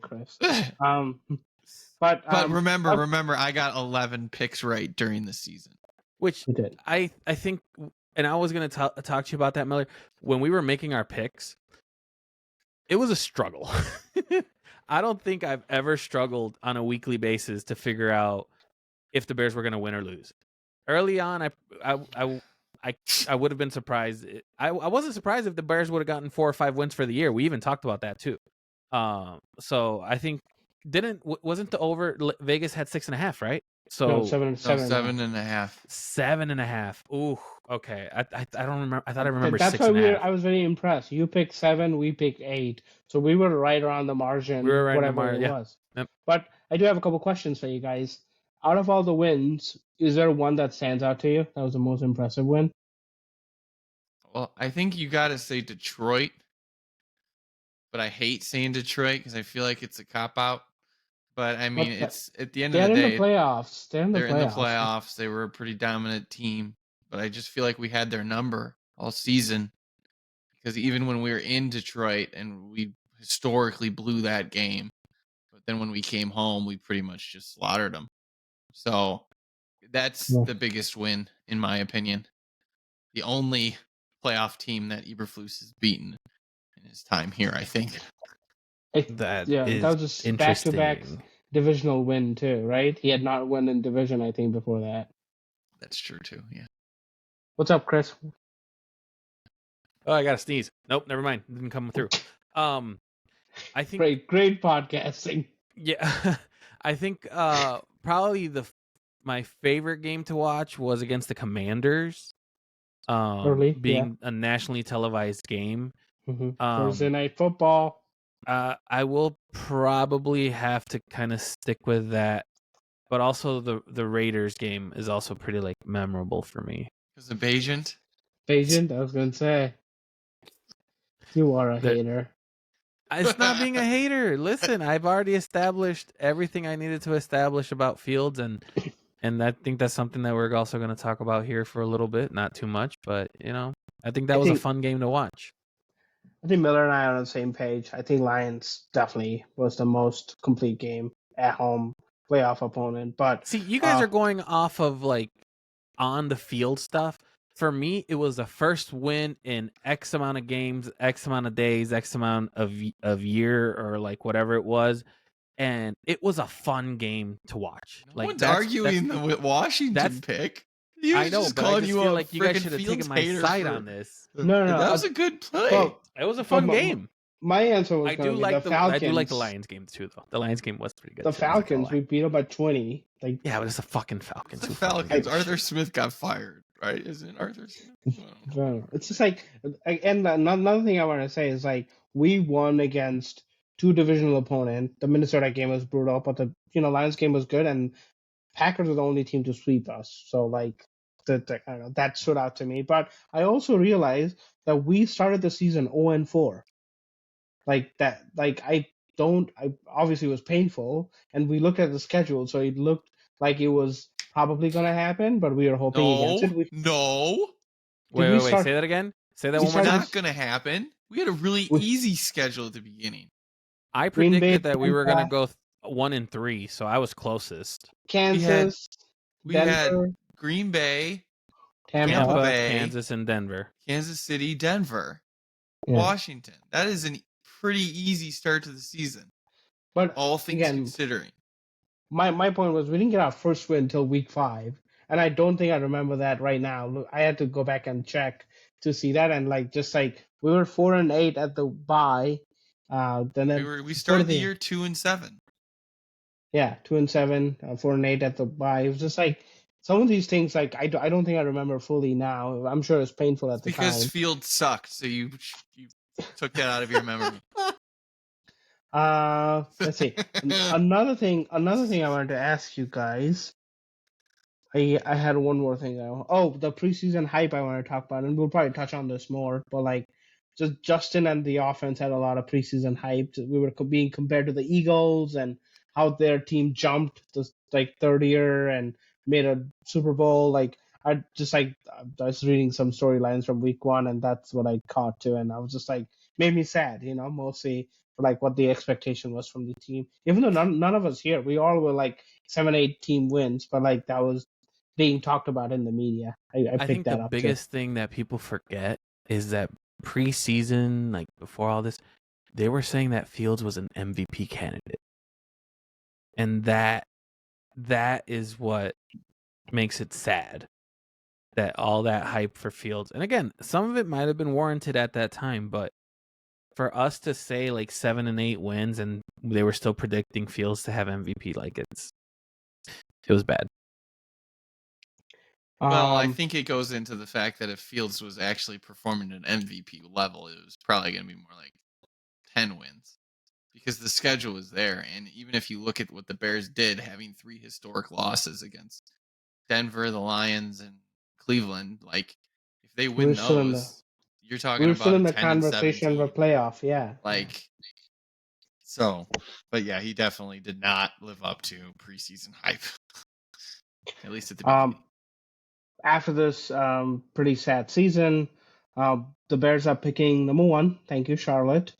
Chris. But remember, I got 11 picks right during the season. Which I think, and I was going to talk to you about that, Miller. When we were making our picks, it was a struggle. I don't think I've ever struggled on a weekly basis to figure out if the Bears were going to win or lose. Early on, I would have been surprised. I wasn't surprised if the Bears would have gotten 4 or 5 wins for the year. We even talked about that too. So I think wasn't the over Vegas had 6.5, right? So no, seven and a half. 7.5. Ooh, okay. I don't remember. I thought I remember That's 6.5. I was very impressed. You picked 7, we picked 8, so we were right around the margin, We were right whatever it was. Yep. But I do have a couple questions for you guys. Out of all the wins, is there one that stands out to you? That was the most impressive win. Well, I think you got to say Detroit, but I hate saying Detroit because I feel like it's a cop out. But I mean, it's at the end of the day, they're in the playoffs. They're in the playoffs. They were a pretty dominant team, but I just feel like we had their number all season because even when we were in Detroit and we historically blew that game, but then when we came home, we pretty much just slaughtered them. So that's the biggest win, in my opinion. The only playoff team that Eberflus has beaten in his time here, I think. That was just back-to-back divisional win too, right? He had not won in division, I think, before that. That's true too. Yeah. What's up, Chris? Oh, I got to sneeze. Nope, never mind. It didn't come through. I think great podcasting. Yeah, I think probably my favorite game to watch was against the Commanders. Being a nationally televised game. Mm-hmm. Thursday Night Football. I will probably have to kind of stick with that, but also the Raiders game is also pretty memorable for me. Because of Bajent? Bajent, I was gonna say. You are a hater. It's not being a hater. Listen, I've already established everything I needed to establish about Fields, and I think that's something that we're also going to talk about here for a little bit. Not too much, but I think that was a fun game to watch. I think Miller and I are on the same page. I think Lions definitely was the most complete game at home, playoff opponent. But see, you guys are going off of on the field stuff. For me, it was the first win in X amount of games, X amount of days, X amount of year, or whatever it was, and it was a fun game to watch. No one's arguing the Washington pick. I know, but I just feel like you guys should have taken my side on this. No, that was a good play. Well, it was a fun game. My answer was I do like the Falcons. I do like the Lions game too, though. The Lions game was pretty good. The Falcons, we beat them by 20. Yeah, but it's the fucking Falcons. The Falcons. Arthur Smith got fired, right? Isn't it Arthur Smith? No. It's just and another thing I want to say is we won against 2 divisional opponents. The Minnesota game was brutal, but the Lions game was good, and Packers were the only team to sweep us. So I don't know, that stood out to me. But I also realized that we started the season 0-4. I obviously it was painful, and we looked at the schedule, so it looked like it was probably going to happen, but we were hoping against it. Wait, say that again. Say that one more time. Not going to happen. We had a really easy schedule at the beginning. I predicted that we were going to go 1-3, so I was closest. Kansas, we had Green Bay, Tampa Bay, Kansas, and Denver. Kansas City, Denver, Washington. That is a pretty easy start to the season. But all things considering. My point was we didn't get our first win until week 5. And I don't think I remember that right now. Look, I had to go back and check to see that. And we were 4-8 at the bye. Then we started the year 2-7. Yeah, 2-7, 4-8 at the bye. It was just some of these things. I don't think I remember fully now. I'm sure it's painful at the time. Because Field sucked, so you took that out of your memory. Let's see. Another thing I wanted to ask you guys. I had one more thing. The preseason hype I want to talk about, and we'll probably touch on this more. But just Justin and the offense had a lot of preseason hype. We were being compared to the Eagles and how their team jumped to third year and made a Super Bowl. I was reading some storylines from week 1, and that's what I caught too, and I was just made me sad, mostly for what the expectation was from the team. Even though none of us here, we all were 7-8 team wins, but that was being talked about in the media. I think that the up biggest thing that people forget is that preseason, before all this, they were saying that Fields was an MVP candidate, and that is what makes it sad. That all that hype for Fields, and again, some of it might have been warranted at that time, but for us to say 7-8 wins and they were still predicting Fields to have MVP, it was bad. Well, I think it goes into the fact that if Fields was actually performing at an MVP level, it was probably going to be more like 10 wins because the schedule is there. And even if you look at what the Bears did, having 3 historic losses against Denver, the Lions, and Cleveland, like if they win those, you're talking about a 10 and 17 for playoff. Yeah. Like, so, but yeah, he definitely did not live up to preseason hype, at least at the beginning. After this pretty sad season, the Bears are picking number 1. Thank you, Charlotte.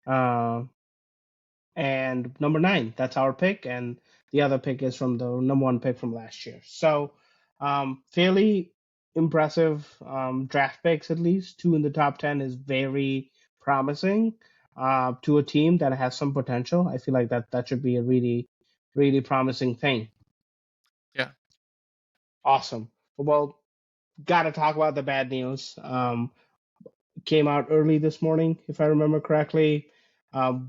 And number 9, that's our pick, and the other pick is from the number 1 pick from last year. So fairly impressive draft picks, at least 2 in the top 10 is very promising to a team that has some potential. I feel like that should be a really, really promising thing. Yeah. Awesome. Well, got to talk about the bad news. Came out early this morning, if I remember correctly.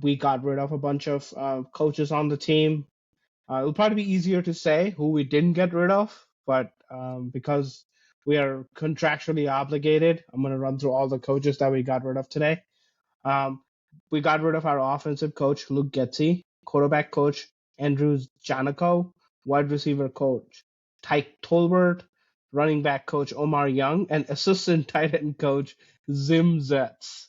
We got rid of a bunch of coaches on the team. It'll probably be easier to say who we didn't get rid of, but because we are contractually obligated, I'm going to run through all the coaches that we got rid of today. We got rid of our offensive coach, Luke Getzey, quarterback coach, Andrew Janico, wide receiver coach, Tyke Tolbert, running back coach, Omar Young, and assistant tight end coach, Zim Zetz.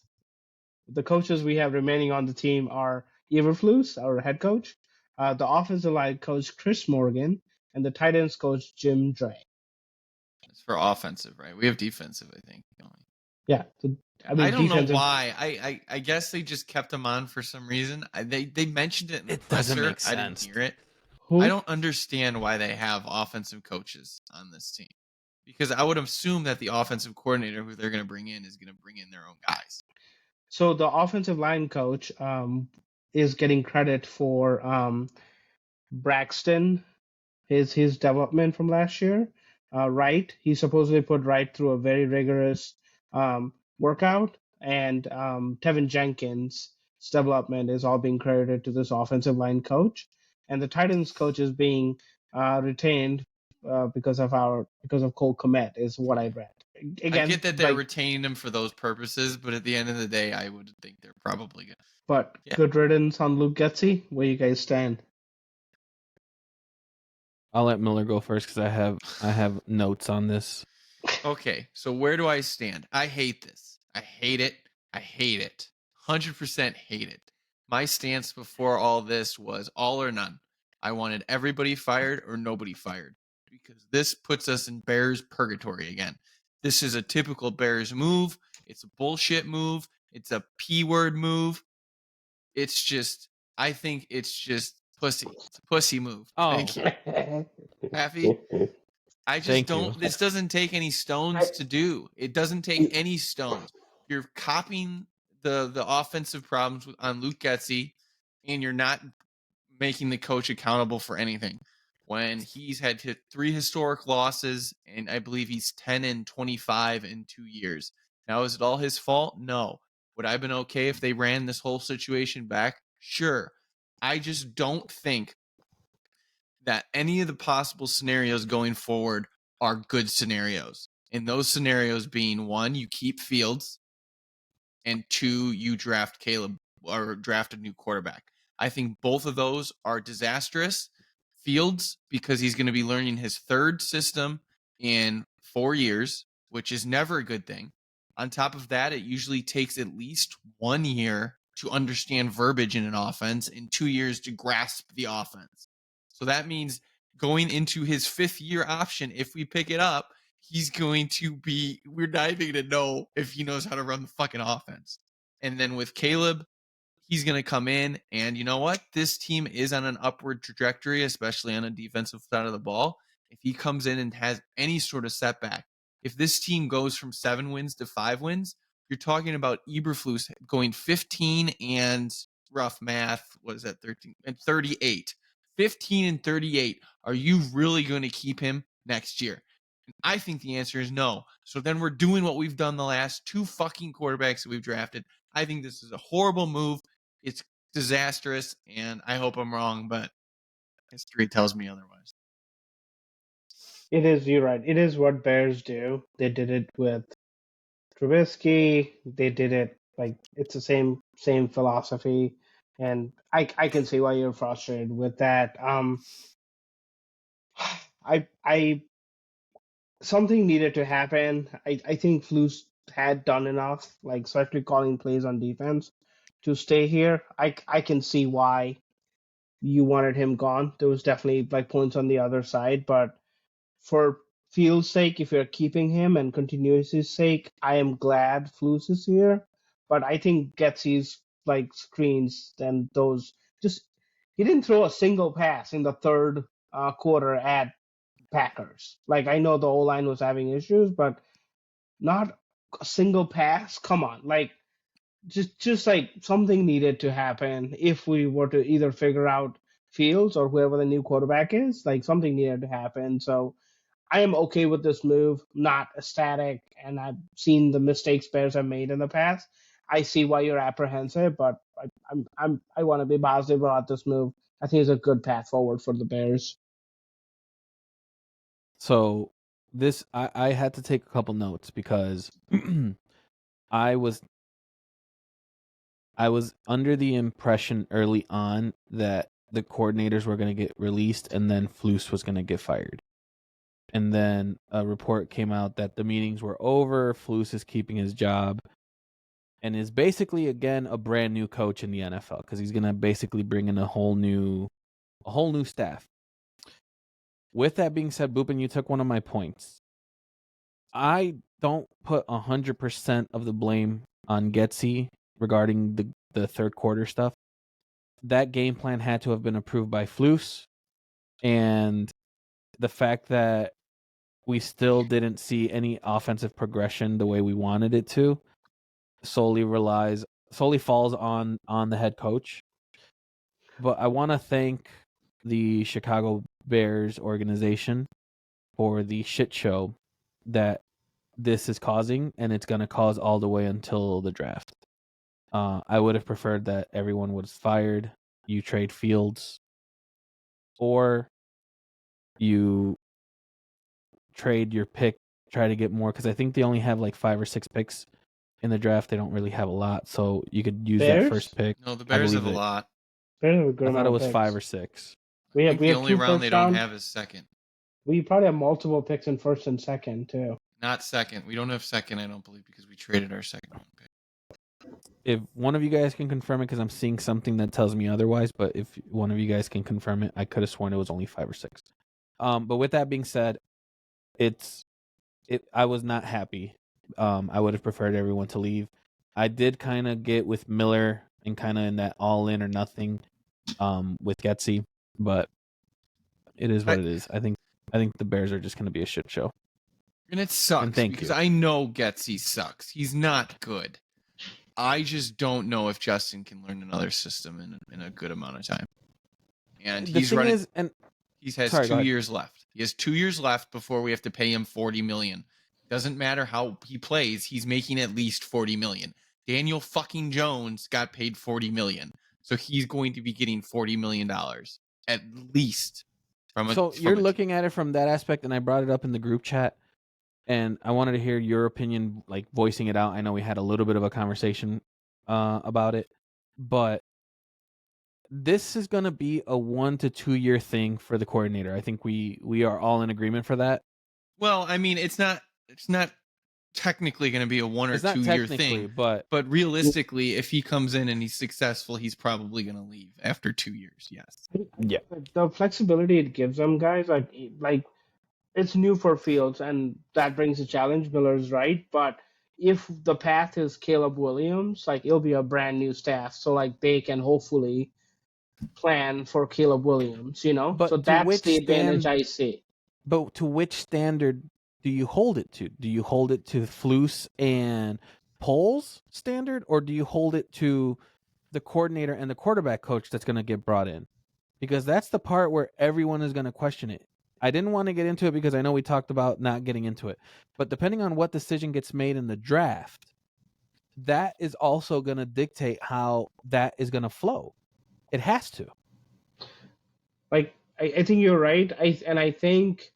The coaches we have remaining on the team are Eberflus, our head coach, the offensive line coach, Chris Morgan, and the tight ends coach, Jim Dre. It's for offensive, right? We have defensive, I think. Yeah. I don't know why. I guess they just kept him on for some reason. They mentioned it in the presser. I didn't hear it. Who? I don't understand why they have offensive coaches on this team. Because I would assume that the offensive coordinator who they're going to bring in is going to bring in their own guys. So the offensive line coach is getting credit for Braxton, his development from last year. Wright, he supposedly put Wright through a very rigorous workout, and Tevin Jenkins' development is all being credited to this offensive line coach, and the Titans coach is being retained because of Cole Kmet, is what I read. Again, I get that they're retaining him for those purposes, but at the end of the day, I would think they're probably good. But good riddance on Luke Getzey. Where you guys stand? I'll let Miller go first because I have notes on this. Okay, so where do I stand? I hate this. I hate it. 100% hate it. My stance before all this was all or none. I wanted everybody fired or nobody fired because this puts us in Bears purgatory again. This is a typical Bears move. It's a bullshit move. It's a P-word move. It's just, I think it's just pussy. It's a pussy move. Oh. Thank you. Happy? I just this doesn't take any stones to do. It doesn't take any stones. You're copying the offensive problems on Luke Getzey, and you're not making the coach accountable for anything. When he's had 3 historic losses, and I believe he's 10 and 25 in 2 years. Now, is it all his fault? No. Would I have been okay if they ran this whole situation back? Sure. I just don't think that any of the possible scenarios going forward are good scenarios. And those scenarios being 1, you keep Fields, and 2, you draft Caleb or draft a new quarterback. I think both of those are disastrous. Fields, because he's going to be learning his 3rd system in 4 years, which is never a good thing. On top of that, it usually takes at least 1 year to understand verbiage in an offense and 2 years to grasp the offense. So that means going into his 5th year option, if we pick it up, he's going to be, we're not even going to know if he knows how to run the fucking offense. And then with Caleb, he's going to come in, and you know what? This team is on an upward trajectory, especially on a defensive side of the ball. If he comes in and has any sort of setback, if this team goes from 7 wins to 5 wins, you're talking about Eberflus going 15 and rough math, what is that, 13 and 38. 15 and 38. Are you really going to keep him next year? And I think the answer is no. So then we're doing what we've done the last 2 fucking quarterbacks that we've drafted. I think this is a horrible move. It's disastrous, and I hope I'm wrong, but history tells me otherwise. It is, you're right. It is what Bears do. They did it with Trubisky. They did it like it's the same philosophy, and I can see why you're frustrated with that. I something needed to happen. I think Flus had done enough, like especially calling plays on defense, to stay here. I can see why you wanted him gone. There was definitely like points on the other side, but for Field's sake, if you're keeping him and continuity's sake, I am glad Flus is here. But I think Getsy's like screens and those just he didn't throw a single pass in the third quarter at Packers. Like I know the O line was having issues, but not a single pass. Come on, like just like something needed to happen if we were to either figure out Fields or whoever the new quarterback is. Like something needed to happen. So I am okay with this move, not ecstatic, and I've seen the mistakes Bears have made in the past. I see why you're apprehensive, but I want to be positive about this move. I think it's a good path forward for the Bears. So this I had to take a couple notes because I was under the impression early on that the coordinators were going to get released and then Flus was going to get fired. And then a report came out that the meetings were over, Flus is keeping his job, and is basically again a brand new coach in the NFL because he's going to basically bring in a whole new staff. With that being said, Boopin, you took one of my points. I don't put 100% of the blame on Getsy regarding the third quarter stuff. That game plan had to have been approved by Flus, and the fact that we still didn't see any offensive progression the way we wanted it to solely falls on the head coach. But I want to thank the Chicago Bears organization for the shit show that this is causing, and it's going to cause all the way until the draft. I would have preferred that everyone was fired, you trade Fields, or you trade your pick, try to get more, because I think they only have like 5 or 6 picks in the draft. They don't really have a lot, so you could use Bears? that first pick. No, the Bears have a lot. Bears have a good I thought it was picks. 5 or 6. We have the only round they don't round. have is second. We probably have multiple picks in first and second too. Not second. We don't have second, I don't believe, because we traded our second round pick. If one of you guys can confirm it, because I'm seeing something that tells me otherwise, but if one of you guys can confirm it, I could have sworn it was only 5 or 6. But with that being said, I was not happy. I would have preferred everyone to leave. I did kind of get with Miller and kind of in that all in or nothing with Getsy, but it is what it is. I think the Bears are just going to be a shit show. And it sucks because I know Getsy sucks. He's not good. I just don't know if Justin can learn another system in a good amount of time. And he's running. He has 2 years left. He has 2 years left before we have to pay him $40 million. Doesn't matter how he plays, he's making at least $40 million. Daniel fucking Jones got paid $40 million, so he's going to be getting $40 million at least. You're looking at it from that aspect, and I brought it up in the group chat, and I wanted to hear your opinion, like voicing it out. I know we had a little bit of a conversation about it, but this is going to be a 1 to 2 year thing for the coordinator. I think we are all in agreement for that. Well, I mean, it's not technically going to be a 1 or 2 year thing, but realistically, if he comes in and he's successful, he's probably going to leave after 2 years. Yes. Yeah. The flexibility it gives them, guys, like it's new for Fields, and that brings a challenge. Miller's right, but if the path is Caleb Williams, like it'll be a brand new staff, so like they can hopefully plan for Caleb Williams, you know. But so that's the advantage I see. But to which standard do you hold it to? Do you hold it to Flus and Poles standard, or do you hold it to the coordinator and the quarterback coach that's going to get brought in? Because that's the part where everyone is going to question it. I didn't want to get into it because I know we talked about not getting into it. But depending on what decision gets made in the draft, that is also going to dictate how that is going to flow. It has to. Like, I think you're right. I think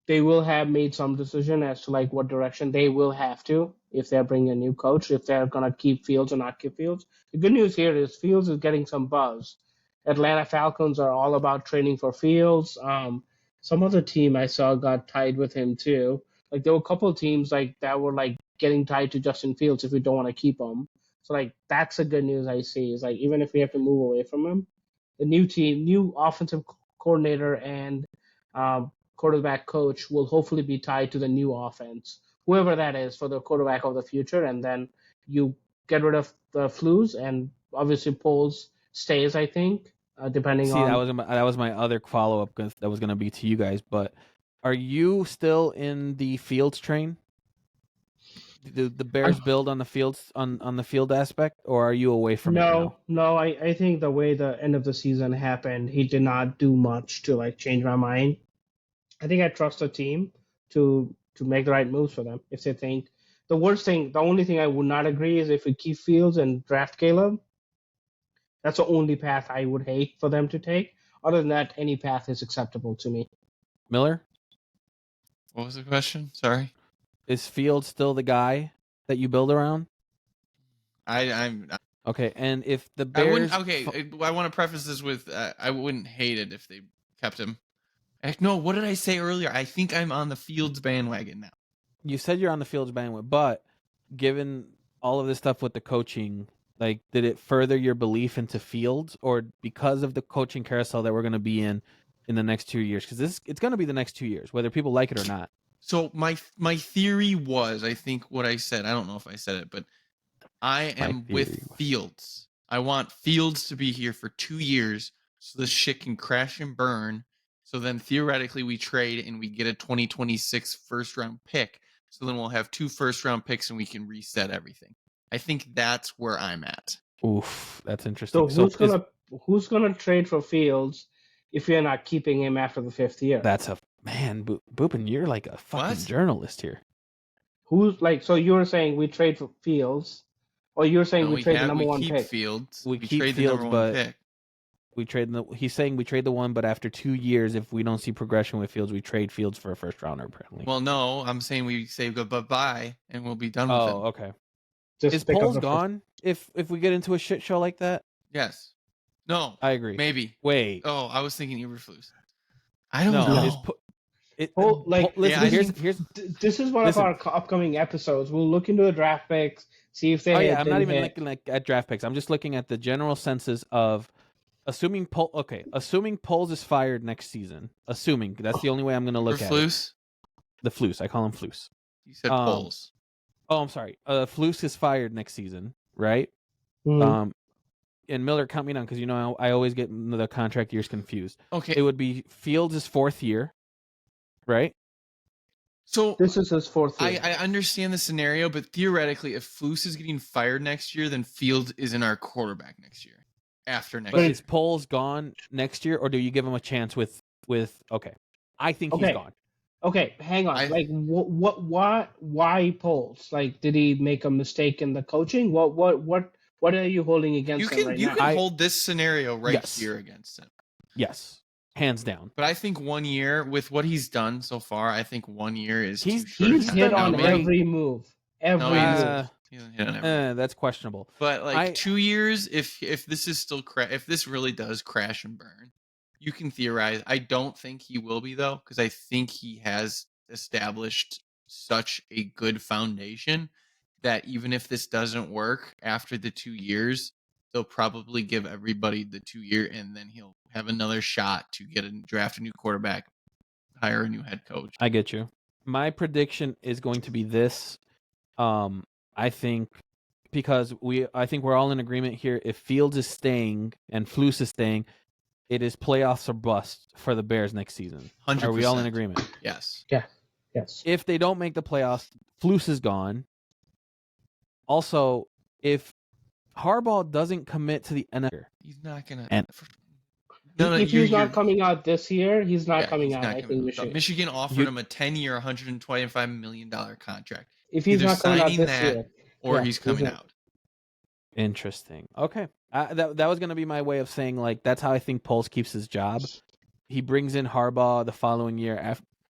they will have made some decision as to like what direction they will have to if they're bringing a new coach, if they're gonna keep Fields or not keep Fields. The good news here is Fields is getting some buzz. Atlanta Falcons are all about training for Fields. Some other team I saw got tied with him too. Like there were a couple of teams like that were like getting tied to Justin Fields if we don't want to keep him. So like that's the good news I see is like even if we have to move away from him, the new team, new offensive coordinator and quarterback coach will hopefully be tied to the new offense, whoever that is for the quarterback of the future, and then you get rid of the Flus and obviously Poles stays, I think, depending See, on. that was my other follow up that was going to be to you guys. But are you still in the Fields train? The Bears build on the fields on the field aspect, or are you away from it now? No. I think the way the end of the season happened, he did not do much to like change my mind. I think I trust the team to make the right moves for them. If they think the only thing I would not agree is if we keep Fields and draft Caleb. That's the only path I would hate for them to take. Other than that, any path is acceptable to me. Miller? What was the question? Sorry. Is Fields still the guy that you build around? I'm okay. And if the Bears, I want to preface this with I wouldn't hate it if they kept him. No, what did I say earlier? I think I'm on the Fields bandwagon now. You said you're on the Fields bandwagon, but given all of this stuff with the coaching, like, did it further your belief into Fields, or because of the coaching carousel that we're going to be in the next 2 years? Because it's going to be the next 2 years, whether people like it or not. So my theory was, I think what I said, I don't know if I said it, but I am with Fields. I want Fields to be here for 2 years so this shit can crash and burn. So then theoretically we trade and we get a 2026 first round pick. So then we'll have 2 first round picks and we can reset everything. I think that's where I'm at. Oof, that's interesting. So who's gonna trade for Fields if you're not keeping him after the 5th year? That's a man, Boopin, you're like a fucking journalist here. Who's like? So you're saying we trade for Fields, or you're saying we trade the number 1 pick? Fields. We keep trade Fields, the number 1 pick. We trade he's saying we trade the one, but after 2 years, if we don't see progression with Fields, we trade Fields for a first rounder. Apparently. Well, no, I'm saying we say bye and we'll be done with him. Oh, okay. Is Poles gone if we get into a shit show like that? Yes. No. I agree. Maybe. Wait. Oh, I was thinking Eberflus. I don't know. This is one of our upcoming episodes. We'll look into the draft picks, see if they. I'm not even looking at draft picks. I'm just looking at the general census of assuming Poles is fired next season. Assuming that's the only way I'm going to look at it. The Flus. I call him Flus. You said Poles. Oh, I'm sorry. Flus is fired next season, right? Mm-hmm. And Miller, count me down because I always get the contract years confused. Okay, it would be Fields' 4th year, right? So this is his 4th year. I understand the scenario, but theoretically, if Flus is getting fired next year, then Fields isn't our quarterback next year. After next year, is Poles gone next year, or do you give him a chance with? Okay, I think he's gone. Okay, hang on. Why Poles? Like, did he make a mistake in the coaching? What are you holding against him right now? You can hold this scenario here against him. Yes, hands down. But I think 1 year, with what he's done so far, I think 1 year is he's hit on every move. Every move. He hasn't hit on every that's questionable. But 2 years, if this is still if this really does crash and burn, you can theorize. I don't think he will be, though, because I think he has established such a good foundation that even if this doesn't work after the 2 years, they'll probably give everybody the 2 year, and then he'll have another shot to draft a new quarterback, hire a new head coach. I get you. My prediction is going to be this. I think because I think we're all in agreement here. If Fields is staying and Flus is staying, it is playoffs or bust for the Bears next season. 100%. Are we all in agreement? Yes. Yeah. Yes. If they don't make the playoffs, Flus is gone. Also, if Harbaugh doesn't commit to the NFL, he's not gonna. If he's not coming out this year, he's not coming out. I think Michigan offered him a 10-year, $125 million contract. If he's not coming out this year, or he's coming out. Interesting. Okay, that was going to be my way of saying, like, that's how I think Poles keeps his job. He brings in Harbaugh the following year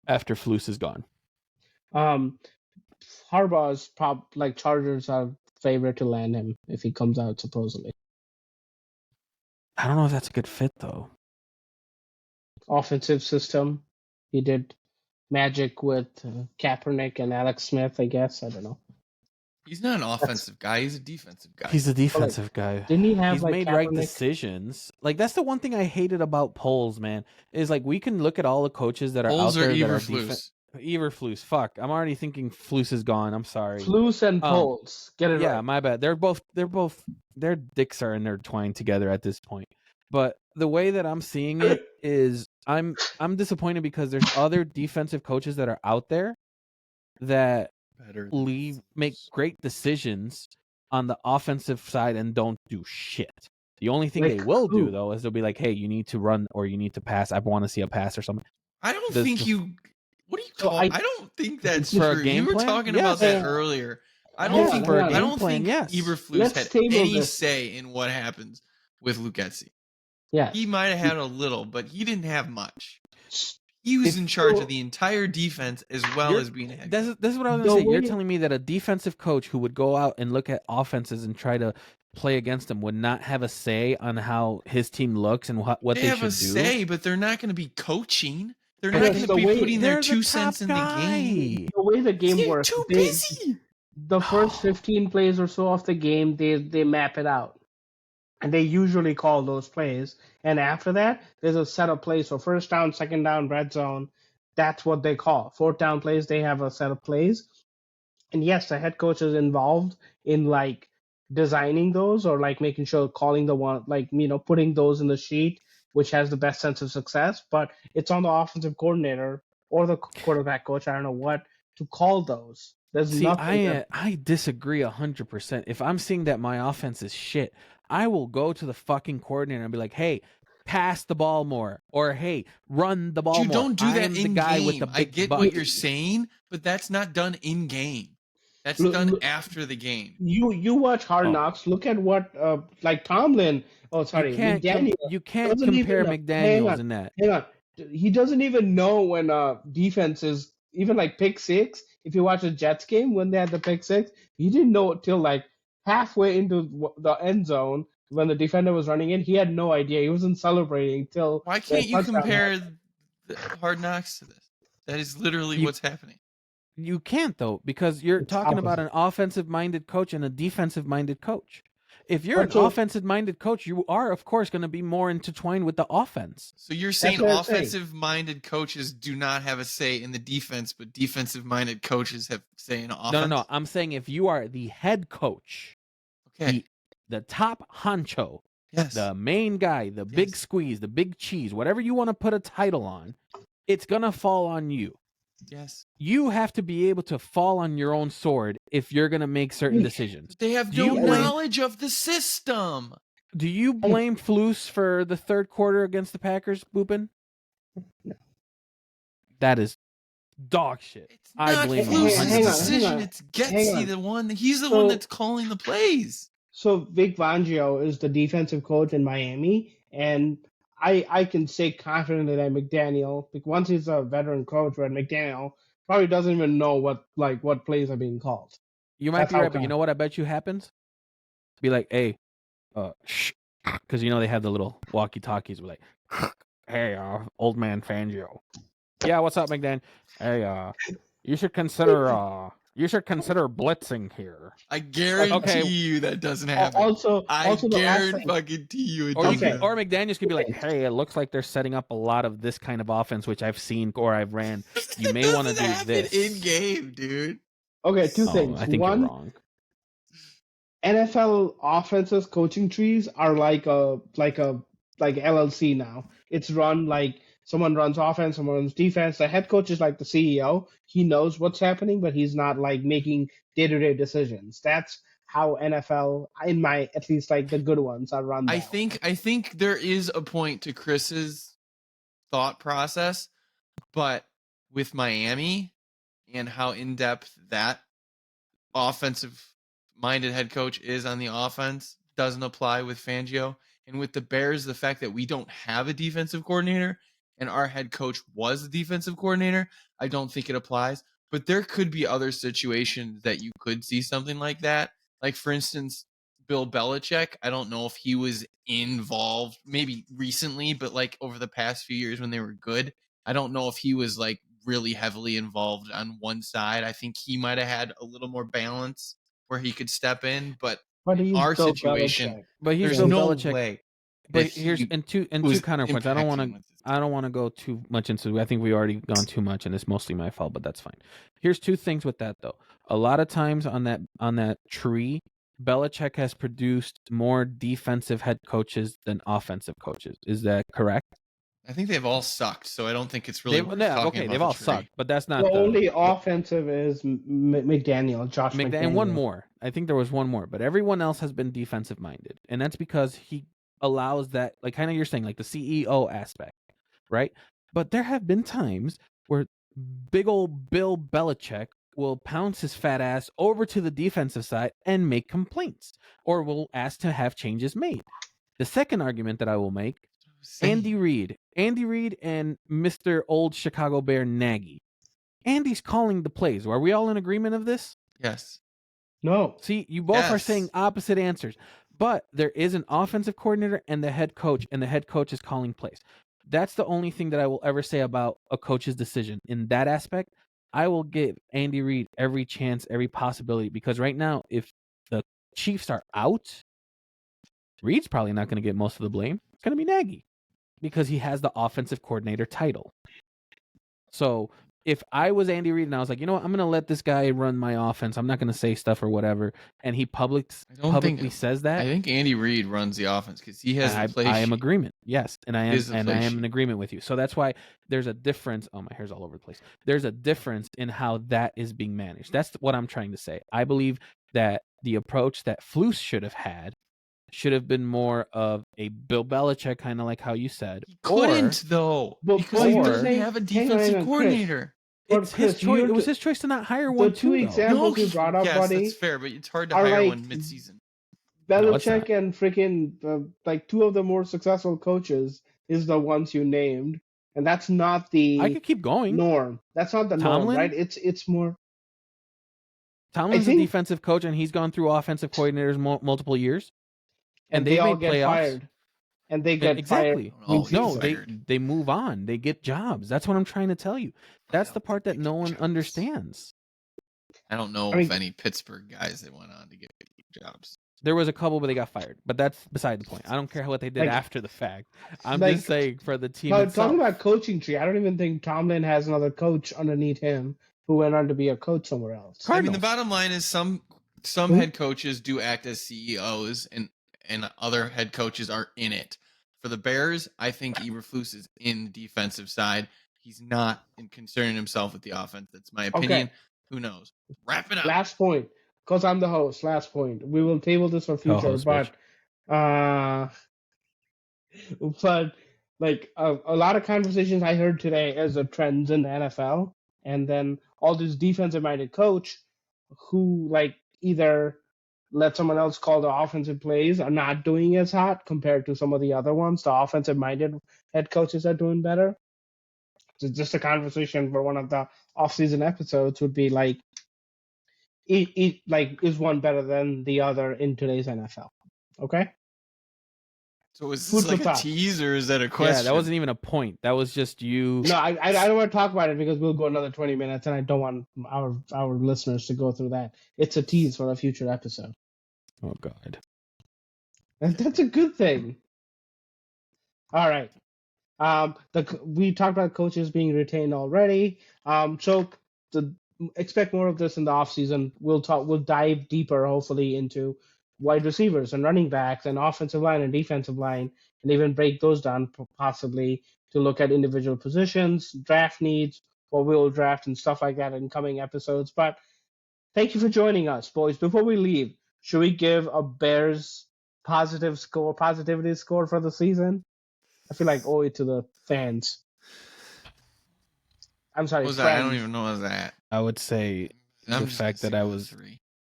after Flus is gone. Harbaugh's Chargers are favorite to land him if he comes out supposedly. I don't know if that's a good fit though. Offensive system, he did magic with Kaepernick and Alex Smith. I guess I don't know. He's not an offensive guy. He's a defensive guy. He's a defensive guy. Didn't he have He's made Kaepernick? Right decisions. Like that's the one thing I hated about polls, man. Is like we can look at all the coaches that are out there that are defensive. Eberflus. Fuck. I'm already thinking Flus is gone. I'm sorry. Flus and Poles. Get it right. Yeah, my bad. They're both their dicks are intertwined together at this point. But the way that I'm seeing it is I'm disappointed because there's other defensive coaches that are out there that make great decisions on the offensive side and don't do shit. The only thing they will do though is they'll be like, "Hey, you need to run or you need to pass. I want to see a pass or something." I don't think you. What are you talking? I don't think that's true. For a game you were plan? talking about that earlier. I don't think Eberflus had any say in what happens with Lucchesi. Yeah, he might have had a little, but he didn't have much. He was in charge of the entire defense as well as being a head coach. This is what I was going to say. You're telling me that a defensive coach who would go out and look at offenses and try to play against them would not have a say on how his team looks and what they should do? They have a say, but they're not going to be coaching. They're not going to be putting their 2 cents in the game. The way the game works, too busy. The first 15 plays or so of the game, they map it out. And they usually call those plays. And after that, there's a set of plays. So first down, second down, red zone, that's what they call. Fourth down plays, they have a set of plays. And yes, the head coach is involved in designing those or making sure calling the one, putting those in the sheet, which has the best sense of success. But it's on the offensive coordinator or the quarterback coach, I don't know what, to call those. I disagree 100%. If I'm seeing that my offense is shit, I will go to the fucking coordinator and be like, "Hey, pass the ball more," or "Hey, run the ball more." You don't do that in game. I get what you're saying, but that's not done in game. That's done after the game. You watch Hard Knocks. Look at what Tomlin. Oh, sorry, McDaniel. You can't compare McDaniels in that. Hang on, he doesn't even know when defense is even pick six. If you watch the Jets game when they had the pick six, he didn't know it till halfway into the end zone when the defender was running in. He had no idea. He wasn't celebrating till. Why can't you compare Hard Knocks to this? That is literally what's happening. You can't though, because you're talking about an offensive-minded coach and a defensive-minded coach. If you're an offensive-minded coach, you are, of course, going to be more intertwined with the offense. So you're saying offensive-minded coaches do not have a say in the defense, but defensive-minded coaches have say in offense? No. I'm saying if you are the head coach, the top honcho, the main guy, the big squeeze, the big cheese, whatever you want to put a title on, it's going to fall on you. Yes. You have to be able to fall on your own sword if you're going to make certain decisions. They have no knowledge of the system. Do you blame Flus for the third quarter against the Packers, Boopin? No. That is dog shit. It's not Flus's decision. It's Getsy, the one. He's the one that's calling the plays. So Vic Fangio is the defensive coach in Miami, and I can say confidently that McDaniel, once he's a veteran coach, where McDaniel probably doesn't even know what plays are being called. You might be right, but you know what I bet you happens? Be like, "Hey, shh," because they have the little walkie-talkies. We're like, "Hey, old man Fangio, yeah, what's up, McDaniel? Hey, you should consider blitzing here." I guarantee you that doesn't happen. I guarantee you it doesn't. Or McDaniels could be like, "Hey, it looks like they're setting up a lot of this kind of offense, which I've seen or I've ran. You may want to do this in game, dude." Okay, two things. I think you're wrong. NFL offenses coaching trees are like LLC now. It's run like someone runs offense, someone runs defense. The head coach is like the CEO. He knows what's happening, but he's not making day-to-day decisions. That's how NFL, at least the good ones, are run now. I think there is a point to Chris's thought process, but with Miami and how in-depth that offensive-minded head coach is on the offense doesn't apply with Fangio. And with the Bears, the fact that we don't have a defensive coordinator and our head coach was the defensive coordinator, I don't think it applies. But there could be other situations that you could see something like that. Like, for instance, Bill Belichick, I don't know if he was involved maybe recently, but like over the past few years when they were good, I don't know if he was like really heavily involved on one side. I think he might have had a little more balance where he could step in, but in our situation, there's Bill no Belichick. way. But here's two counterpoints. I don't want to go too much into. I think we already gone too much, and it's mostly my fault. But that's fine. Here's two things with that though. A lot of times on that tree, Belichick has produced more defensive head coaches than offensive coaches. Is that correct? I think they've all sucked, so I don't think it's really they've all sucked, but that's not the only offensive is McDaniel, Josh McDaniel. And one more. I think there was one more, but everyone else has been defensive minded, and that's because he allows that, like kind of you're saying, like the CEO aspect, right? But there have been times where big old Bill Belichick will pounce his fat ass over to the defensive side and make complaints, or will ask to have changes made. The second argument that I will make, Andy Reid and Mr. Old Chicago Bear Nagy. Andy's calling the plays. Are we all in agreement of this? Yes. No. See, you both are saying opposite answers. But there is an offensive coordinator and the head coach, and the head coach is calling plays. That's the only thing that I will ever say about a coach's decision. In that aspect, I will give Andy Reid every chance, every possibility, because right now, if the Chiefs are out, Reid's probably not going to get most of the blame. It's going to be Nagy because he has the offensive coordinator title. So if I was Andy Reid and I was like, you know what, I'm going to let this guy run my offense, I'm not going to say stuff or whatever, and he publicly says that. I think Andy Reid runs the offense because he has the play sheet. I am agreement. Yes, and I am in agreement with you. So that's why there's a difference. Oh, my hair's all over the place. There's a difference in how that is being managed. That's what I'm trying to say. I believe that the approach that Flus should have been more of a Bill Belichick, kind of like how you said. He couldn't, though, because he doesn't have a defensive coordinator. It's his choice. It was his choice to not hire one. The two examples you brought up, buddy. That's fair, but it's hard to hire one mid-season. Belichick and freaking like two of the more successful coaches is the ones you named, and that's not the. I could keep going. Norm. That's not the norm, right? It's more. Tomlin's a defensive coach, and he's gone through offensive coordinators multiple years, and they all get fired. And they get fired. No, they move on. They get jobs. That's what I'm trying to tell you. That's the part that no one understands. I don't know of any Pittsburgh guys that went on to get jobs. There was a couple, but they got fired. But that's beside the point. I don't care what they did after the fact. I'm just saying for the team itself. Talking about coaching tree, I don't even think Tomlin has another coach underneath him who went on to be a coach somewhere else. Cardinals. I mean, the bottom line is some head coaches do act as CEOs, and other head coaches are in it. For the Bears, I think Eberflus is in the defensive side. He's not concerning himself with the offense. That's my opinion. Okay. Who knows? Wrap it up. Last point, because I'm the host. Last point. We will table this for future, but like a lot of conversations I heard today as the trends in the NFL, and then all this defensive-minded coach who like either let someone else call the offensive plays are not doing as hot compared to some of the other ones. The offensive-minded head coaches are doing better. So just a conversation for one of the off-season episodes would be like, is one better than the other in today's NFL? Okay. So is this like a tease or is that a question? Yeah, that wasn't even a point. That was just you. No, I don't want to talk about it because we'll go another 20 minutes, and I don't want our listeners to go through that. It's a tease for a future episode. Oh God. That's a good thing. All right. We talked about coaches being retained already. So expect more of this in the offseason. We'll dive deeper, hopefully, into wide receivers and running backs and offensive line and defensive line, and even break those down possibly to look at individual positions, draft needs, what we will draft and stuff like that in coming episodes. But thank you for joining us, boys. Before we leave, should we give a Bears positivity score for the season? I feel like owe it to the fans. I'm sorry. What was that? I don't even know what was that. I would say the fact that I was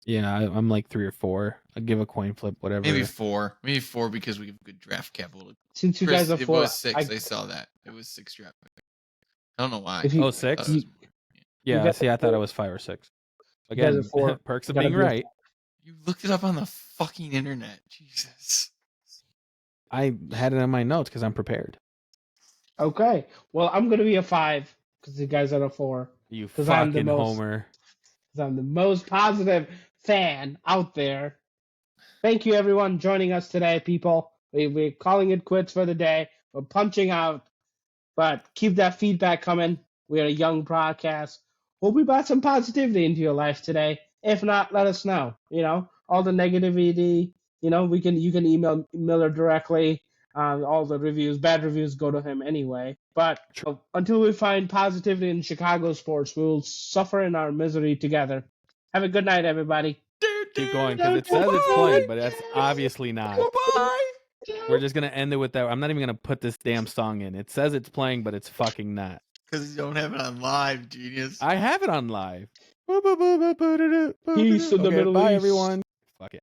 Yeah, I'm like 3 or 4. I'll give a coin flip, whatever. Maybe 4. Maybe 4 because we have good draft capital. Since you guys are 4, it was 6. I saw that. It was 6 draft. I don't know why. If you, Oh, 6? Yeah, see, I thought it was 5 or 6. Again, perks of being right. You looked it up on the fucking internet. Jesus. I had it in my notes because I'm prepared. Okay. Well, I'm going to be a 5 because you guys are a 4. You fucking homer. Because I'm the most positive fan out there. Thank you, everyone, joining us today, people. We're calling it quits for the day. We're punching out. But keep that feedback coming. We're a young broadcast. Hope we brought some positivity into your life today. If not, let us know. All the negativity, you can email Miller directly. All the reviews, bad reviews, go to him anyway. But until we find positivity in Chicago sports, we will suffer in our misery together. Have a good night, everybody. Keep going, because it says it's playing, but that's obviously not. Goodbye. We're just going to end it with that. I'm not even going to put this damn song in. It says it's playing, but it's fucking not. Because you don't have it on live, genius. I have it on live. Peace in the Middle East. Bye, everyone.